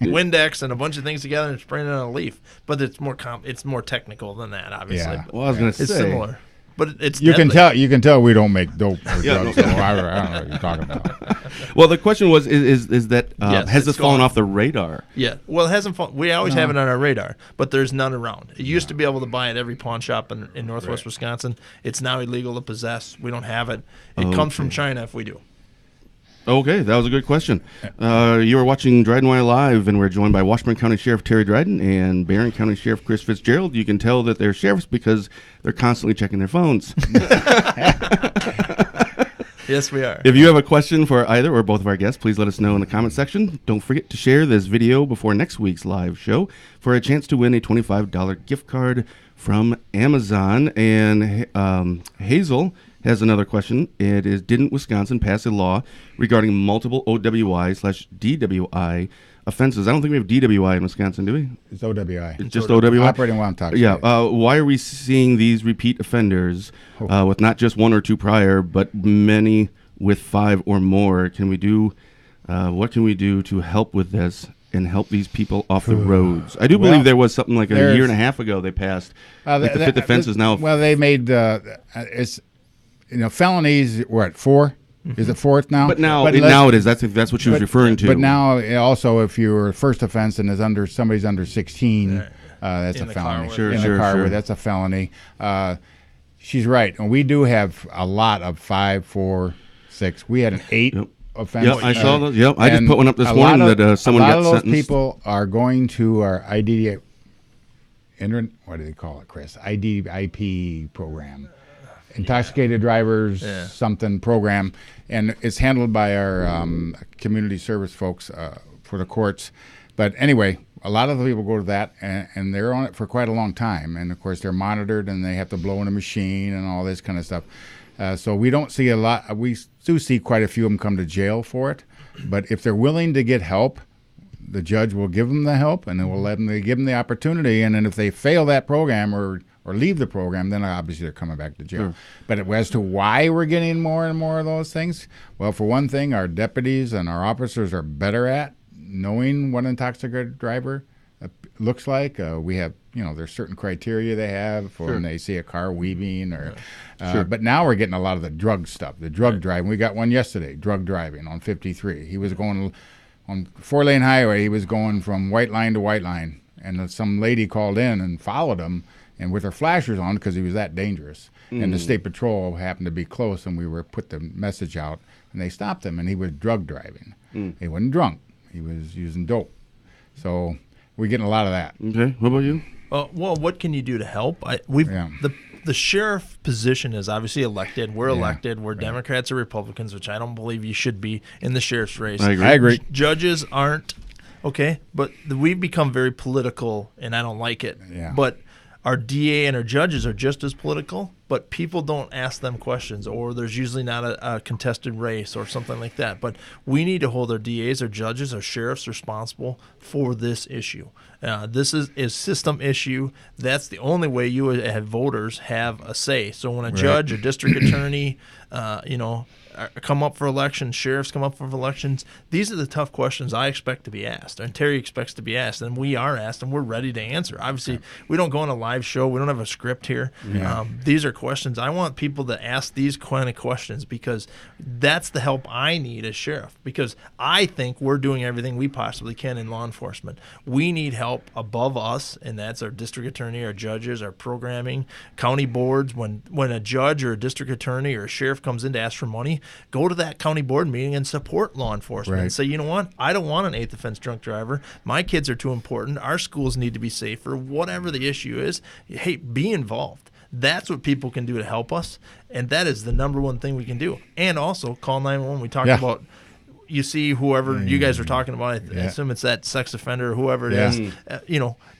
Windex and a bunch of things together and spraying it on a leaf. But it's more it's more technical than that, obviously. Yeah. But Well, I was going to say. it's similar, but it's You can deadly. tell. You can tell we don't make dope or Yeah, drugs. no. So I don't know what you're talking about. Well, the question was, is that Yes, has it's this fallen gone. off the radar? Yeah, well, it hasn't. We always have it on our radar, but there's none around. It used to be able to buy at every pawn shop in Northwest Wisconsin. It's now illegal to possess. We don't have it. It comes from China if we do. Okay, that was a good question. You are watching DrydenWire Live, and we're joined by Washburn County Sheriff Terry Dryden and Barron County Sheriff Chris Fitzgerald. You can tell that they're sheriffs because they're constantly checking their phones. Yes, we are. If you have a question for either or both of our guests, please let us know in the comment section. Don't forget to share this video before next week's live show for a chance to win a $25 gift card from Amazon. And Hazel has another question. It is, didn't Wisconsin pass a law regarding multiple OWI/DWI offenses? I don't think we have DWI in Wisconsin, do we? It's OWI. It's just OWI? Operating while intoxicated. Yeah. Why are we seeing these repeat offenders with not just one or two prior, but many with 5 or more? Can we do? What can we do to help with this and help these people off the roads? I do believe there was something like a year and a half ago they passed. Like the fifth offense is now. Well, they made it's felonies. We're at 4. Is it 4th now? But now it is. That's what she was referring to. But now also, if your first offense and somebody's under 16, that's In a the felony. car Sure, in sure, the car, sure. that's a felony. She's right, and we do have a lot of 5, 4, 6. We had an 8 offense. Yep, I saw those. Yep, I just and put one up this a morning lot of- that someone a lot got of those sentenced. people are going to our ID. What do they call it, Chris? IDIP program. Intoxicated drivers something program, and it's handled by our community service folks for the courts. But anyway, a lot of the people go to that, and they're on it for quite a long time. And of course, they're monitored, and they have to blow in a machine and all this kind of stuff. So we don't see a lot. We do see quite a few of them come to jail for it. But if they're willing to get help, the judge will give them the help, and then we'll give them the opportunity. And then if they fail that program or leave the program, then obviously they're coming back to jail. Sure. But as to why we're getting more and more of those things, well, for one thing, our deputies and our officers are better at knowing what an intoxicated driver looks like. We have, there's certain criteria they have for when they see a car weaving or. But now we're getting a lot of the drug stuff, the drug driving. We got one yesterday, drug driving on 53. He was going on 4-lane highway. He was going from white line to white line, and some lady called in and followed him. And with her flashers on because he was that dangerous. And the state patrol happened to be close, and we put the message out, and they stopped him, and he was drug driving. He wasn't drunk. He was using dope. So we're getting a lot of that. Okay, what about you? Well, what can you do to help? The sheriff position is obviously elected. We're elected. We're Democrats or Republicans, which I don't believe you should be in the sheriff's race. I agree. Judges aren't okay, but we've become very political, and I don't like it. Yeah. But our DA and our judges are just as political, but people don't ask them questions, or there's usually not a contested race or something like that. But we need to hold our DAs, our judges, our sheriffs responsible for this issue. This is a system issue. That's the only way you as voters have a say. So when a judge, a district attorney, come up for election, sheriffs come up for elections, these are the tough questions I expect to be asked, and Terry expects to be asked, and we are asked, and we're ready to answer. Obviously, we don't go on a live show. We don't have a script here. These are questions. I want people to ask these kind of questions because that's the help I need as sheriff, because I think we're doing everything we possibly can in law enforcement. We need help above us, and that's our district attorney, our judges, our programming, county boards. When a judge or a district attorney or a sheriff comes in to ask for money, go to that county board meeting and support law enforcement Right. and say, you know what, I don't want an 8th offense drunk driver. My kids are too important. Our schools need to be safer. Whatever the issue is, hey, be involved. That's what people can do to help us, and that is the number one thing we can do. And also call 911. We talked about, you see whoever you guys are talking about, I assume it's that sex offender or whoever it is,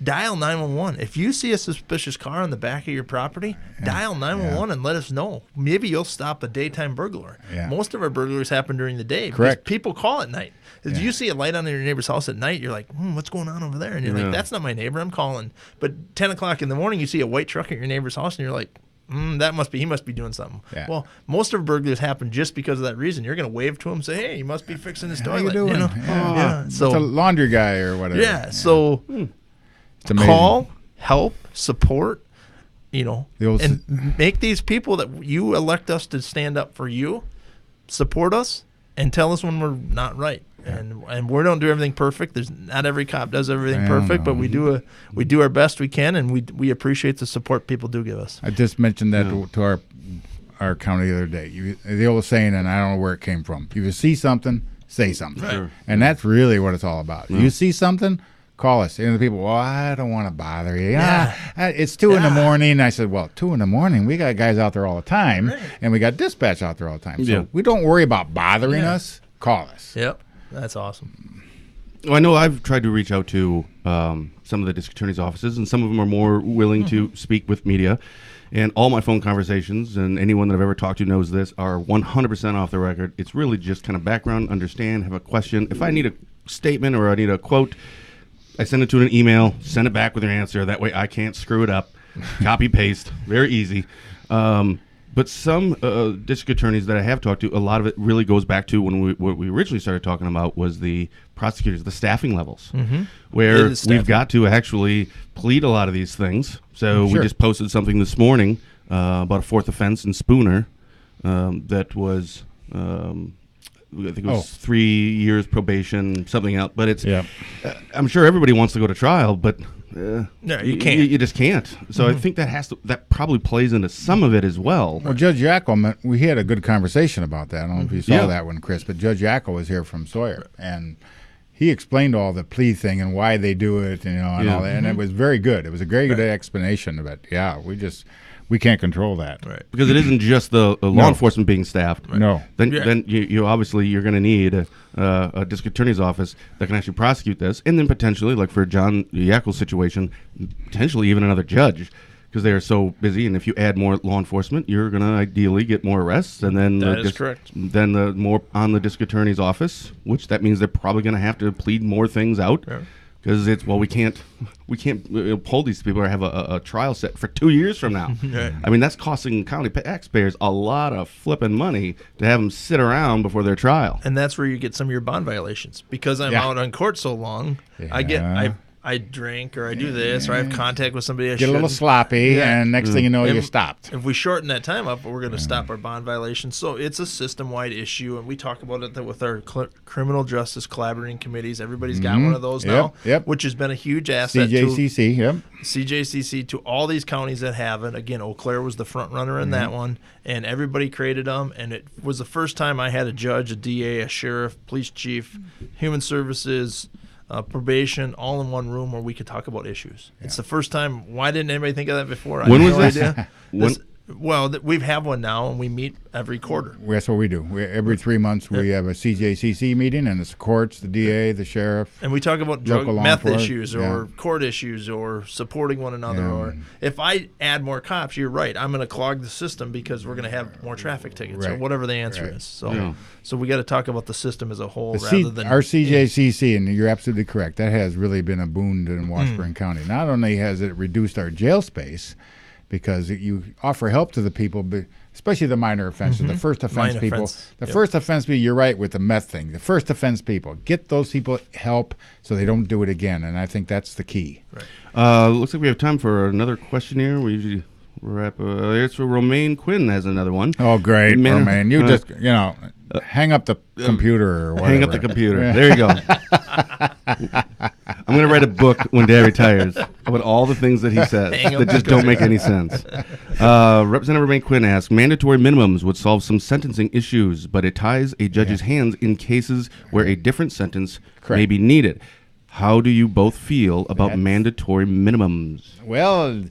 dial 911. If you see a suspicious car on the back of your property, dial 911 and let us know. Maybe you'll stop a daytime burglar. Most of our burglaries happen during the day. Correct. People call at night. If you see a light on in your neighbor's house at night, you're like, what's going on over there? And you're like, that's not my neighbor, I'm calling. But 10 o'clock in the morning, you see a white truck at your neighbor's house, and you're like, he must be doing something. Well, most of burglaries happen just because of that reason. You're going to wave to him, say, hey, he must be fixing his toilet. How you doing? You know? So it's a laundry guy or whatever. So it's amazing. Call, help, support, and make these people that you elect us to stand up for you, support us, and tell us when we're not right. And we don't do everything perfect. There's not every cop does everything perfect, but we do our best we can, and we appreciate the support people do give us. I just mentioned that to our county the other day. The old saying, and I don't know where it came from. If you see something, say something, Right. And that's really what it's all about. You see something, call us. And the people, well, I don't want to bother you. It's 2 in the morning. I said, well, 2 in the morning, we got guys out there all the time, and we got dispatch out there all the time. So we don't worry about bothering us. Call us. Yep. That's awesome. Well, I know I've tried to reach out to some of the district attorney's offices, and some of them are more willing to speak with media. And all my phone conversations, and anyone that I've ever talked to knows this, are 100% off the record. It's really just kind of background, understand, have a question. If I need a statement or I need a quote, I send it to an email, send it back with your answer. That way I can't screw it up. Copy, paste. Very easy. But some district attorneys that I have talked to, a lot of it really goes back to what we originally started talking about was the prosecutors, the staffing levels, where we've got to actually plead a lot of these things. So we just posted something this morning about a 4th offense in Spooner that was, I think it was 3 years probation, something else. But it's, I'm sure everybody wants to go to trial, but No, you can't. You just can't. So I think that probably plays into some of it as well. Well, Judge Yackel, we had a good conversation about that. I don't know if you saw that one, Chris, but Judge Yackel was here from Sawyer, and he explained all the plea thing and why they do it, and all that, and it was very good. It was a very good explanation of it. Yeah, we can't control that. Right. Because it isn't just the law enforcement being staffed. Right. No. Then you obviously you're going to need a district attorney's office that can actually prosecute this, and then potentially, like for John Yackel's situation, potentially even another judge, because they are so busy. And if you add more law enforcement, you're going to ideally get more arrests, and then that is correct. Then the more on the district attorney's office, which that means they're probably going to have to plead more things out. Yeah. Because we can't hold these people or have a trial set for 2 years from now. Right. I mean, that's costing county taxpayers a lot of flipping money to have them sit around before their trial. And that's where you get some of your bond violations. Because I'm out on court so long, I drink or I do this or I have contact with somebody I get a little sloppy, and next thing you know, And you're stopped. If we shorten that time up, we're going to stop our bond violations. So it's a system-wide issue, and we talk about it with our criminal justice collaborating committees. Everybody's got one of those now, which has been a huge asset. CJCC to all these counties that have it. Again, Eau Claire was the front runner in that one, and everybody created them. And it was the first time I had a judge, a DA, a sheriff, police chief, human services, probation, all in one room where we could talk about issues. It's the first time. Why didn't anybody think of that before? When was this? We have one now, and we meet every quarter. That's what we do. Every 3 months, we have a CJCC meeting, and it's the courts, the DA, the sheriff. And we talk about drug meth issues or court issues or supporting one another. Or if I add more cops, you're right, I'm going to clog the system because we're going to have more traffic tickets or whatever the answer is. So we got to talk about the system as a whole rather than our CJCC, and you're absolutely correct. That has really been a boon in Washburn County. Not only has it reduced our jail space, because you offer help to the people, especially the minor offenses, the first offense people. First offense people, you're right with the meth thing. The first offense people, get those people help so they don't do it again, and I think that's the key. Right. Looks like we have time for another question here. We usually wrap. It's for Romaine Quinn has another one. Oh, great, Romaine! You just hang up the computer or whatever. Hang up the computer. There you go. I'm going to write a book when Dad retires about all the things that he says Hang 'em that just don't make any sense. Representative Ray Quinn asks, mandatory minimums would solve some sentencing issues, but it ties a judge's hands in cases where a different sentence may be needed. How do you both feel about mandatory minimums? Well,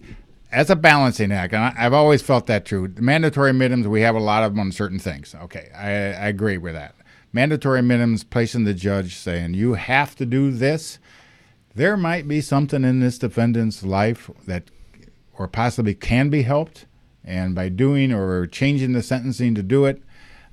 as a balancing act, and I've always felt that true. The mandatory minimums, we have a lot of them on certain things. Okay, I agree with that. Mandatory minimums placing the judge saying, you have to do this. There might be something in this defendant's life that or possibly can be helped, and by doing or changing the sentencing to do it,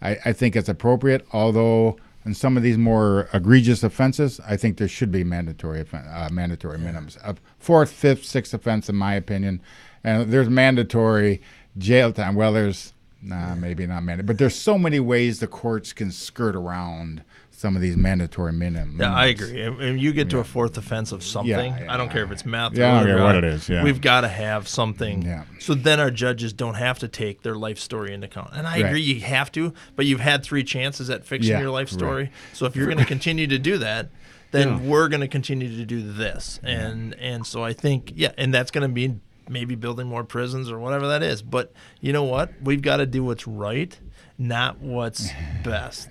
I think it's appropriate, although in some of these more egregious offenses, I think there should be mandatory minimums. Fourth, fifth, sixth offense, in my opinion. And there's mandatory jail time. Well, there's maybe not mandatory, but there's so many ways the courts can skirt around some of these mandatory minimums. Yeah, I agree. And you get to a fourth offense of something. I don't care if it's meth. I don't care what it is. Yeah. We've got to have something. Yeah. So then our judges don't have to take their life story into account. And I agree, you have to, but you've had 3 chances at fixing your life story. Right. So if you're going to continue to do that, then we're going to continue to do this. And so I think, and that's going to be maybe building more prisons or whatever that is. But you know what? We've got to do what's right, not what's best.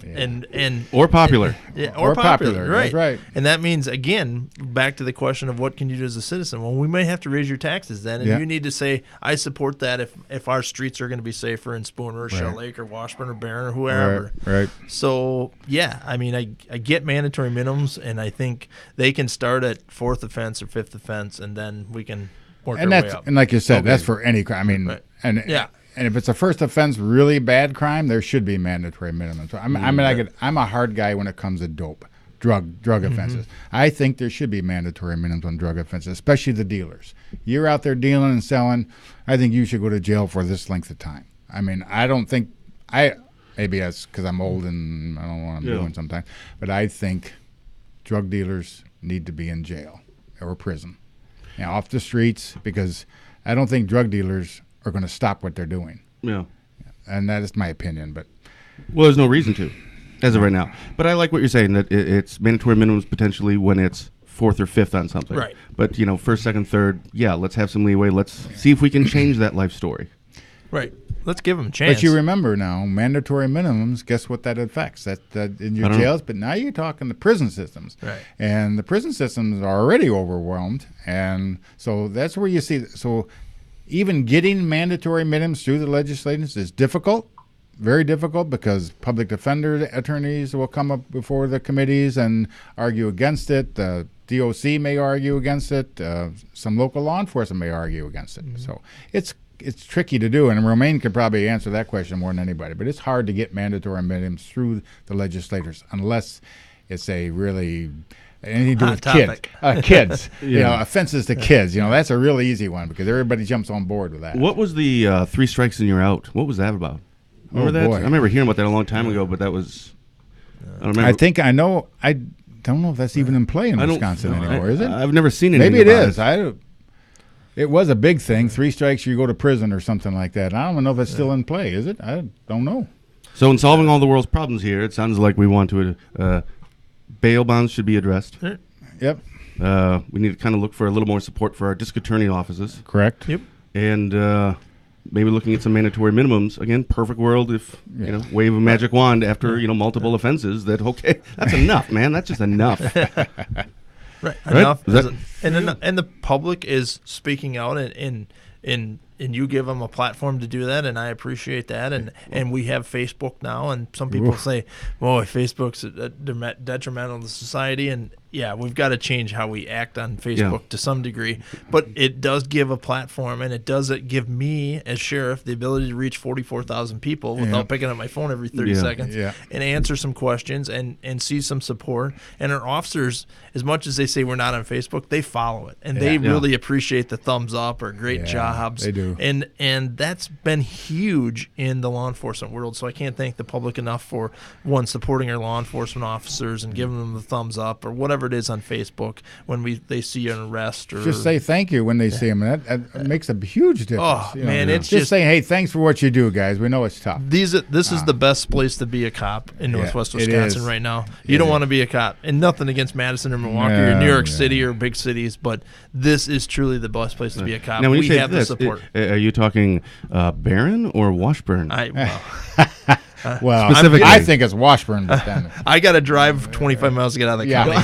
Or popular. Or popular. Right. That's right. And that means, again, back to the question of what can you do as a citizen? Well, we may have to raise your taxes then, and you need to say, I support that if our streets are going to be safer in Spooner or Shell Lake or Washburn or Barron or whoever. Right. So, I mean, I get mandatory minimums, and I think they can start at 4th offense or 5th offense, and then we can work our way up. And like you said, that's for any crime. I mean, and if it's a first offense, really bad crime, there should be mandatory minimums. I'm a hard guy when it comes to drug offenses. I think there should be mandatory minimums on drug offenses, especially the dealers. You're out there dealing and selling. I think you should go to jail for this length of time. I mean, I don't think maybe that's because I'm old and I don't know what I'm doing sometimes, but I think drug dealers need to be in jail or prison, off the streets, because I don't think drug dealers are going to stop what they're doing. Yeah. And that is my opinion. But there's no reason to, as of right now. But I like what you're saying, that it's mandatory minimums potentially when it's 4th or 5th on something. Right. But, 1st, 2nd, 3rd, let's have some leeway. Let's see if we can change that life story. Right. Let's give them a chance. But you remember now, mandatory minimums, guess what that affects? That in your jails, but now you're talking the prison systems. Right. And the prison systems are already overwhelmed. And so that's where you see, so even getting mandatory minimums through the legislators is difficult, very difficult, because public defender attorneys will come up before the committees and argue against it. The DOC may argue against it. Some local law enforcement may argue against it. So it's tricky to do, and Romaine could probably answer that question more than anybody. But it's hard to get mandatory minimums through the legislators unless it's a really anything to do with kids. Offenses to kids. That's a really easy one because everybody jumps on board with that. What was the 3 strikes and you're out? What was that about? Remember that? Boy. I remember hearing about that a long time ago, but that was. I don't remember. I think I know. I don't know if that's even in play in Wisconsin anymore. Is it? I've never seen anything. Maybe it is. It was a big thing. 3 strikes, you go to prison or something like that. I don't even know if it's still in play. Is it? I don't know. So in solving all the world's problems here, it sounds like we want to bail bonds should be addressed. Yep. We need to kind of look for a little more support for our district attorney offices. Correct. Yep. And maybe looking at some mandatory minimums. Again, perfect world if, wave a magic wand after, multiple offenses that, okay, that's enough, man. That's just enough. Right. Enough. And the public is speaking out and you give them a platform to do that, and I appreciate that. And we have Facebook now, and some people say, "Boy, Facebook's detrimental to society." And we've got to change how we act on Facebook to some degree. But it does give a platform, and it does give me as sheriff the ability to reach 44,000 people without picking up my phone every 30 seconds and answer some questions and see some support. And our officers, as much as they say we're not on Facebook, they follow it, and they really appreciate the thumbs up or great jobs. They do. do. And that's been huge in the law enforcement world. So I can't thank the public enough for, one, supporting our law enforcement officers and giving them the thumbs up or whatever it is on Facebook when they see an arrest. Or just say thank you when they see them. That makes a huge difference. Oh, man, it's just saying, hey, thanks for what you do, guys. We know it's tough. This is the best place to be a cop in Northwest Wisconsin right now. You don't want to be a cop. And nothing against Madison or Milwaukee or New York City or big cities, but this is truly the best place to be a cop. Now, when we you say have this, the support. Are you talking Barron or Washburn? Well, specifically. I think it's Washburn. But then I got to drive 25 miles to get out of the county.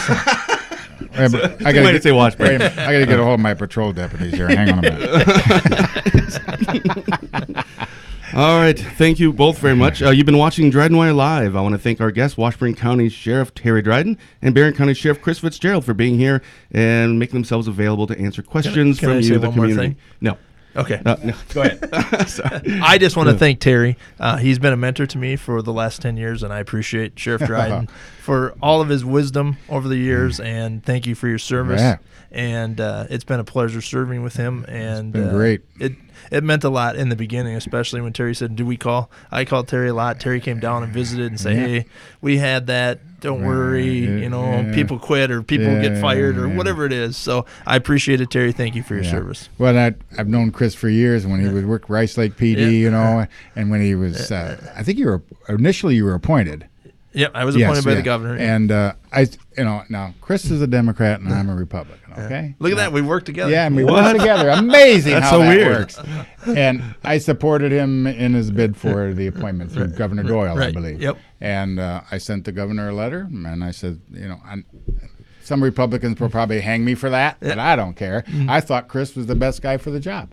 I got to say Washburn. I got to get a hold of my patrol deputies here. Hang on a minute. All right. Thank you both very much. You've been watching DrydenWire Live. I want to thank our guests, Washburn County Sheriff Terry Dryden and Barron County Sheriff Chris Fitzgerald, for being here and making themselves available to answer questions Can I from say you, the one more community. thing? No. Okay. No. Go ahead. I just want to thank Terry. He's been a mentor to me for the last 10 years, and I appreciate Sheriff Dryden for all of his wisdom over the years, and thank you for your service. Yeah. And it's been a pleasure serving with him. And been great. It meant a lot in the beginning, especially when Terry said, "Do we call?" I called Terry a lot. Terry came down and visited and said, "Hey, we had that. Don't worry. People quit or people get fired or whatever it is." So I appreciate it, Terry. Thank you for your service. Well, I've known Chris for years when he would work Rice Lake PD, and when he was, I think you were appointed. Yep, I was appointed by the governor. And now Chris is a Democrat and I'm a Republican. Okay, look at that, we worked together. Yeah, and we worked together. Amazing That's how so that weird. works. And I supported him in his bid for the appointment through Governor Doyle, I believe. Yep. And I sent the governor a letter, and I said, some Republicans will probably hang me for that, but I don't care. I thought Chris was the best guy for the job.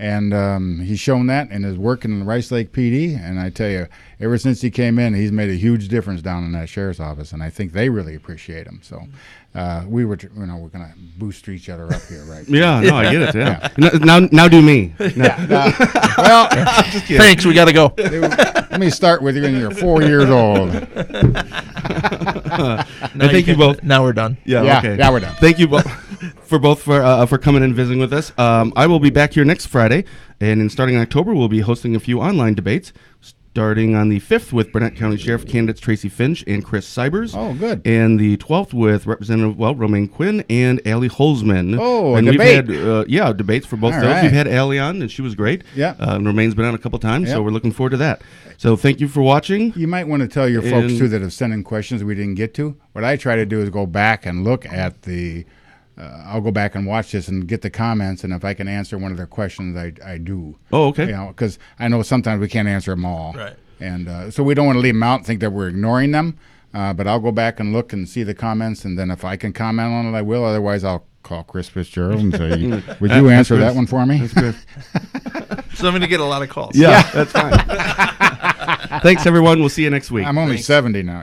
And he's shown that in his work in the Rice Lake PD. And I tell you, ever since he came in, he's made a huge difference down in that sheriff's office. And I think they really appreciate him. So we're going to boost each other up here, right? Yeah, no, I get it. Yeah. Now do me. Well, thanks. We got to go. Let me start with you when you're 4 years old. Thank you both. Now we're done. Yeah, okay. Now we're done. Thank you both for coming and visiting with us. I will be back here next Friday, and starting in October, we'll be hosting a few online debates. Starting on the 5th with Burnett County Sheriff candidates Tracy Finch and Chris Cybers. Oh, good. And the 12th with Representative Romaine Quinn and Allie Holzman. Oh, and a debate. We've had debates for both All those. right. We've had Allie on, and she was great. Yeah. Romaine's been on a couple times, so Yep. we're looking forward to that. So thank you for watching. You might want to tell your folks, too, that have sent in questions we didn't get to. What I try to do is go back and look at I'll go back and watch this and get the comments, and if I can answer one of their questions, I do. Oh, okay. Because I know sometimes we can't answer them all. Right. And so we don't want to leave them out and think that we're ignoring them. But I'll go back and look and see the comments, and then if I can comment on it, I will. Otherwise, I'll call Chris Fitzgerald and say, would you answer that one for me? That's good. So I'm going to get a lot of calls. Yeah, that's fine. Thanks, everyone. We'll see you next week. I'm only 70 now,